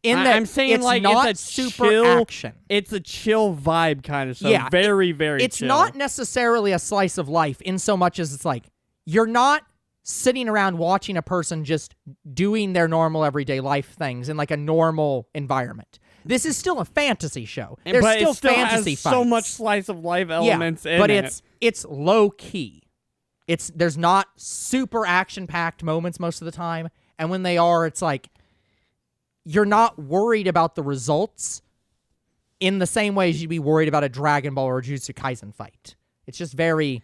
I'm saying it's like not it's a super chill, action. It's a chill vibe kind of stuff. Yeah, very, very It's chill. not necessarily a slice of life in so much as it's like you're not sitting around watching a person just doing their normal everyday life things in like a normal environment. This is still a fantasy show. There's but still it still fantasy has fights. so much slice of life elements in but it. it's low key. There's not super action packed moments most of the time, and when they are, it's like you're not worried about the results in the same way as you'd be worried about a Dragon Ball or a Jujutsu Kaisen fight. It's just very,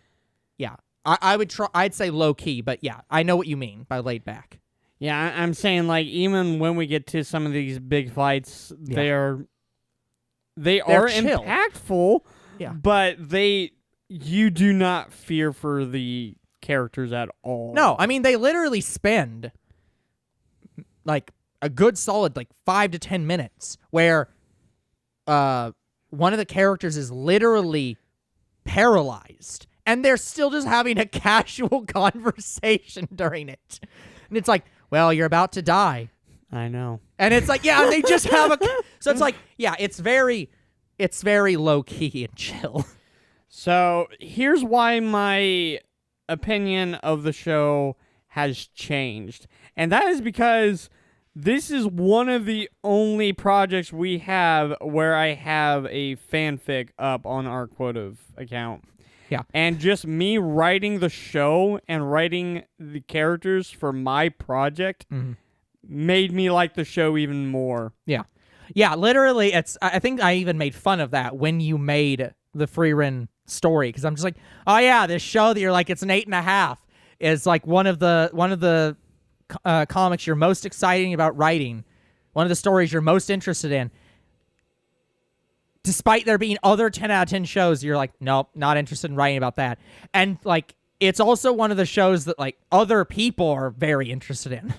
yeah. I'd say low key, but yeah, I know what you mean by laid back. Yeah, I'm saying like even when we get to some of these big fights, Yeah. they They're are chill. impactful. Yeah. But you do not fear for the characters at all. No, I mean they literally spend like a good solid like 5 to 10 minutes where one of the characters is literally paralyzed and they're still just having a casual conversation during it. And it's like, well, you're about to die. I know. And it's like, yeah, they just have a so it's like, yeah, it's very low key and chill. So here's why my opinion of the show has changed. And that is because this is one of the only projects we have where I have a fanfic up on our Quotive account. Yeah. And just me writing the show and writing the characters for my project made me like the show even more. Yeah. Yeah, literally, I think I even made fun of that when you made the Frieren story, because I'm just like, oh yeah, this show that you're like, it's an 8.5 is like one of the comics you're most excited about writing, one of the stories you're most interested in. Despite there being other 10 out of 10 shows, you're like, nope, not interested in writing about that. And like, it's also one of the shows that like other people are very interested in.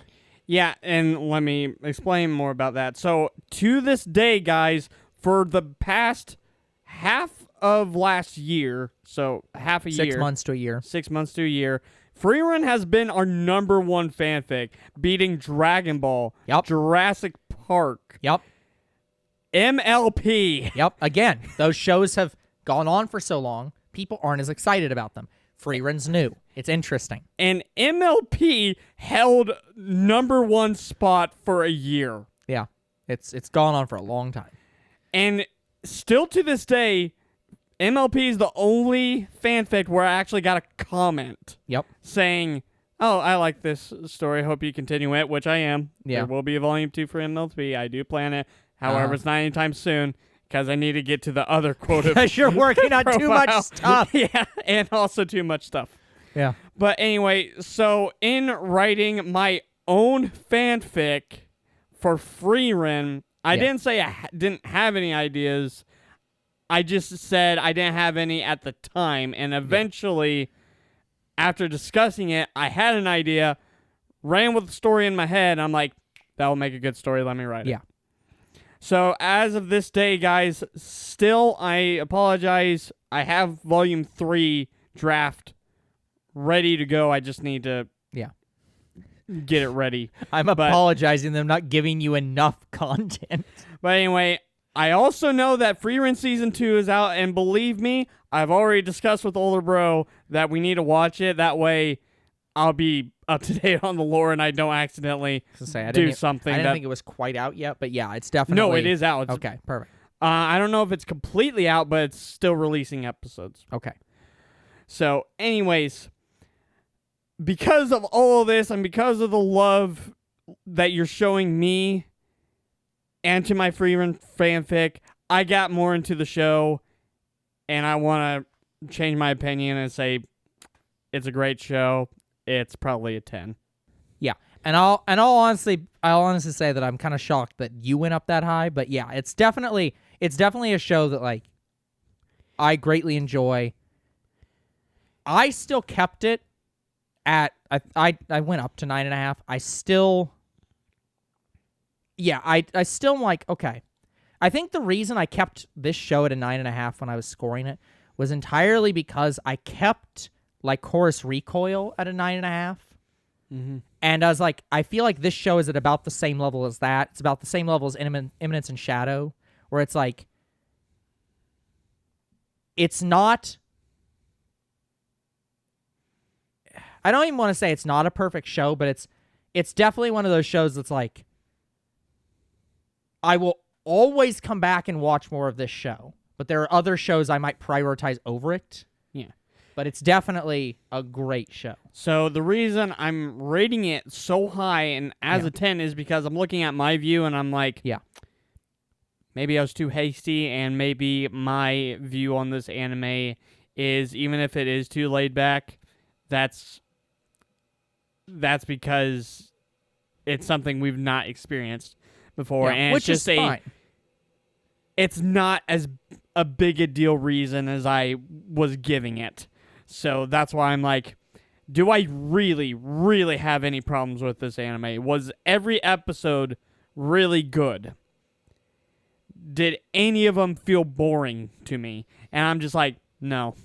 Yeah, and let me explain more about that. So, to this day, guys, for the past half of last year, so half a year. 6 months to a year. 6 months to a year, Frieren has been our number one fanfic, beating Dragon Ball, Yep. Jurassic Park, Yep. MLP. Yep. Again, those shows have gone on for so long, people aren't as excited about them. Frieren's new. It's interesting. And MLP held number one spot for a year. Yeah. It's gone on for a long time. And still to this day, MLP is the only fanfic where I actually got a comment Yep. saying, oh, I like this story. Hope you continue it, which I am. Yeah. There will be a volume 2 for MLP. I do plan it. However, it's not anytime soon because I need to get to the other quota. Because you're working on too much profile. stuff. Yeah, and also too much stuff. Yeah. But anyway, so in writing my own fanfic for Frieren, I Yeah. didn't say I didn't have any ideas. I just said I didn't have any at the time. And eventually, after discussing it, I had an idea, ran with the story in my head, and I'm like, that will make a good story. Let me write it. Yeah. So as of this day, guys, still, I apologize. I have volume 3 draft ready to go. I just need to get it ready. I'm apologizing them not giving you enough content. But anyway, I also know that Frieren Season 2 is out, and believe me, I've already discussed with Older Bro that we need to watch it. That way, I'll be up to date on the lore and I don't accidentally do something. I didn't think it was quite out yet, but yeah, it's definitely... No, it is out. It's, okay, perfect. I don't know if it's completely out, but it's still releasing episodes. Okay. So, anyways, because of all of this and because of the love that you're showing me and to my Frieren fanfic, I got more into the show, and I want to change my opinion and say it's a great show. It's probably a 10. Yeah, and I'll honestly say that I'm kind of shocked that you went up that high, but yeah, it's definitely a show that like I greatly enjoy. I still kept it at I went up to 9.5. I still am like, okay. I think the reason I kept this show at a 9.5 when I was scoring it was entirely because I kept Lycoris Recoil at a 9.5. Mm-hmm. And I was like, I feel like this show is at about the same level as that. It's about the same level as Eminence and Shadow, where it's like, it's not... I don't even want to say it's not a perfect show, but it's definitely one of those shows that's like, I will always come back and watch more of this show, but there are other shows I might prioritize over it. Yeah. But it's definitely a great show. So the reason I'm rating it so high and as a 10 is because I'm looking at my view and I'm like, Yeah. maybe I was too hasty, and maybe my view on this anime is, even if it is too laid back, that's because it's something we've not experienced before, and which it's just is fine. it's not as a big a deal reason as I was giving it. So that's why I'm like, do I really, really have any problems with this anime? Was every episode really good? Did any of them feel boring to me? And I'm just like, no.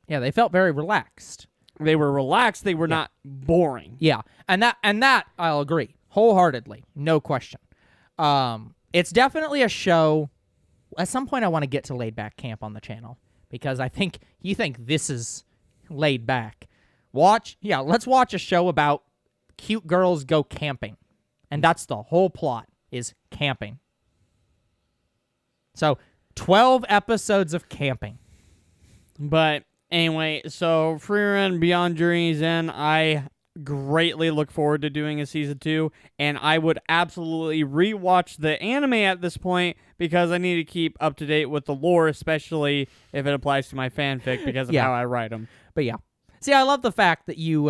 Yeah, they felt very relaxed. They were relaxed. They were not boring. Yeah, and that I'll agree wholeheartedly, no question. It's definitely a show. At some point, I want to get to Laid Back Camp on the channel because I think you think this is laid back. Let's watch a show about cute girls go camping, and that's the whole plot is camping. So 12 episodes of camping. But anyway, so Frieren Beyond Journey's End, I greatly look forward to doing a season 2, and I would absolutely rewatch the anime at this point because I need to keep up to date with the lore, especially if it applies to my fanfic because of how I write them. But yeah. See, I love the fact that you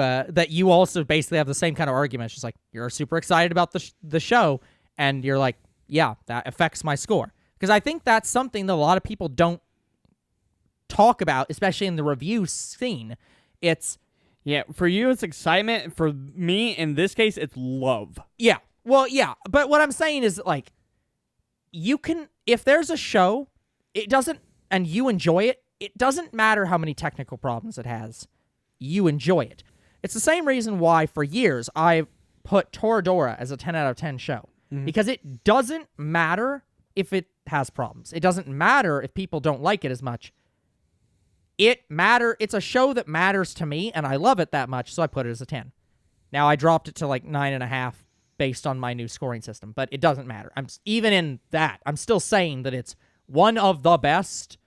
also basically have the same kind of argument. It's just like, you're super excited about the show, and you're like, yeah, that affects my score. Because I think that's something that a lot of people don't talk about, especially in the review scene. Yeah, for you, it's excitement. For me, in this case, it's love. Yeah. Well, yeah. But what I'm saying is, like, you can, if there's a show, and you enjoy it, it doesn't matter how many technical problems it has. You enjoy it. It's the same reason why, for years, I've put Toradora as a 10 out of 10 show. Mm-hmm. Because it doesn't matter if it has problems. It doesn't matter if people don't like it as much. It's a show that matters to me, and I love it that much, so I put it as a 10. Now, I dropped it to like 9.5 based on my new scoring system, but it doesn't matter. Even in that, I'm still saying that it's one of the best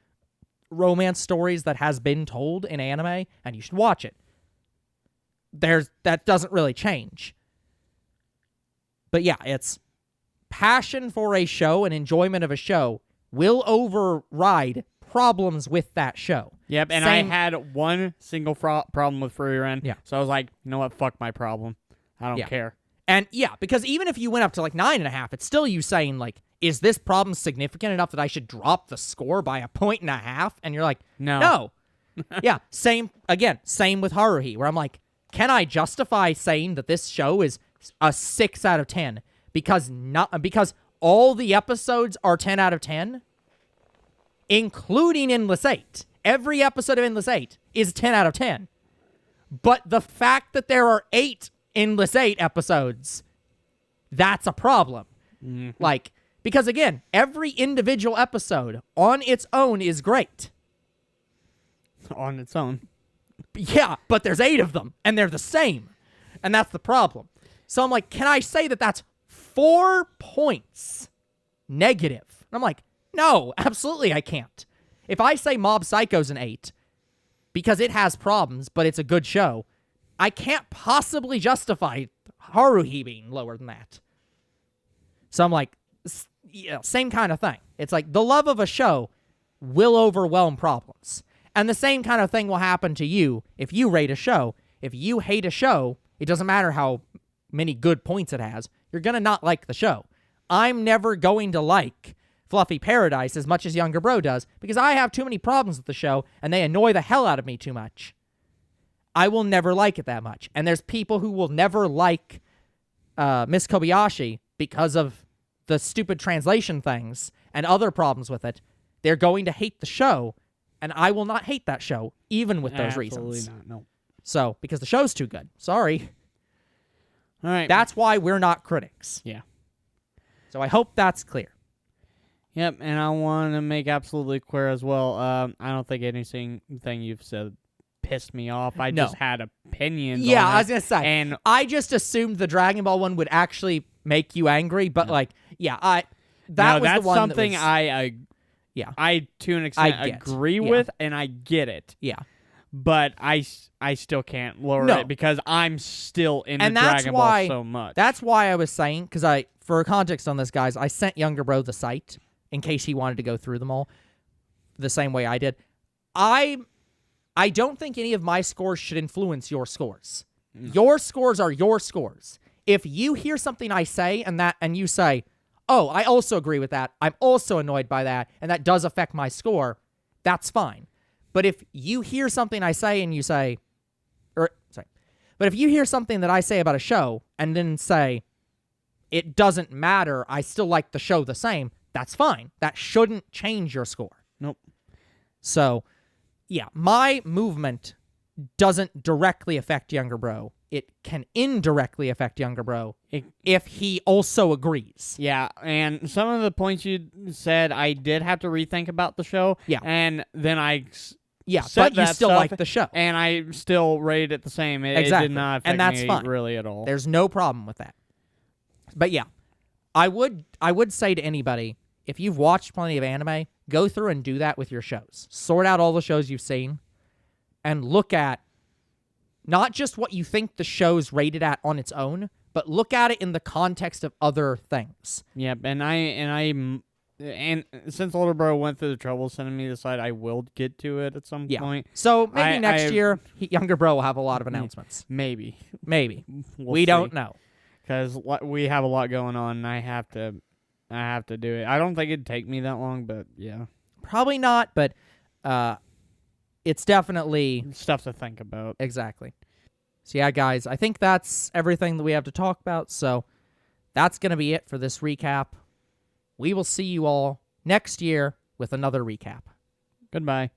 romance stories that has been told in anime, and you should watch it. That doesn't really change. But yeah, it's passion for a show and enjoyment of a show will override problems with that show. Yep, and I had one single problem with Frieren. Yeah. So I was like, you know what? Fuck my problem. I don't care. And yeah, because even if you went up to like 9.5, it's still you saying like, is this problem significant enough that I should drop the score by 1.5? And you're like, no. Yeah, same with Haruhi, where I'm like, can I justify saying that this show is a 6 out of 10 because all the episodes are 10 out of 10, including Endless 8. Every episode of Endless 8 is 10 out of 10. But the fact that there are 8 Endless 8 episodes, that's a problem. Mm-hmm. Like, because again, every individual episode on its own is great. On its own. Yeah, but there's 8 of them, and they're the same. And that's the problem. So I'm like, can I say that that's 4 points negative? And I'm like, no, absolutely I can't. If I say Mob Psycho's an 8 because it has problems, but it's a good show, I can't possibly justify Haruhi being lower than that. So I'm like, same kind of thing. It's like the love of a show will overwhelm problems. And the same kind of thing will happen to you if you rate a show. If you hate a show, it doesn't matter how many good points it has, you're going to not like the show. I'm never going to like Fluffy Paradise as much as Younger Bro does because I have too many problems with the show and they annoy the hell out of me too much. I will never like it that much. And there's people who will never like Miss Kobayashi because of the stupid translation things and other problems with it. They're going to hate the show, and I will not hate that show, even with those reasons. Absolutely not, no. So, because the show's too good. Sorry. All right. That's why we're not critics. Yeah. So I hope that's clear. Yep, and I want to make absolutely clear as well, I don't think anything you've said pissed me off. I just had opinions on it. I was going to say. And I just assumed the Dragon Ball one would actually make you angry, but that's something I to an extent agree with, and I get it. Yeah. But I still can't lower it because I'm still into Dragon Ball so much. That's why I was saying, because for context on this, guys, I sent Younger Bro the site in case he wanted to go through them all the same way I did. I don't think any of my scores should influence your scores. Your scores are your scores. If you hear something I say and you say, "Oh, I also agree with that. I'm also annoyed by that, and that does affect my score," that's fine. But if you hear something I say and you say, but if you hear something that I say about a show and then say, "It doesn't matter, I still like the show the same," that's fine. That shouldn't change your score. Nope. So, yeah, my movement doesn't directly affect Younger Bro. It can indirectly affect Younger Bro if he also agrees. Yeah, and some of the points you said, I did have to rethink about the show. Yeah. And then Yeah, said but you that still stuff, like the show. and I still rated it the same. It Exactly. did not affect And that's me fine. really at all. There's no problem with that. But yeah, I would say to anybody, if you've watched plenty of anime, go through and do that with your shows. Sort out all the shows you've seen and look at not just what you think the show's rated at on its own, but look at it in the context of other things. Yep, and since Older Bro went through the trouble sending me the slide, I will get to it at some point. So maybe next year, Younger Bro will have a lot of announcements. Maybe. Maybe. We'll we see. don't know. Because we have a lot going on, and I have to do it. I don't think it'd take me that long, but yeah. Probably not, but it's definitely Stuff to think about. exactly. So yeah, guys, I think that's everything that we have to talk about. So that's going to be it for this recap. We will see you all next year with another recap. Goodbye.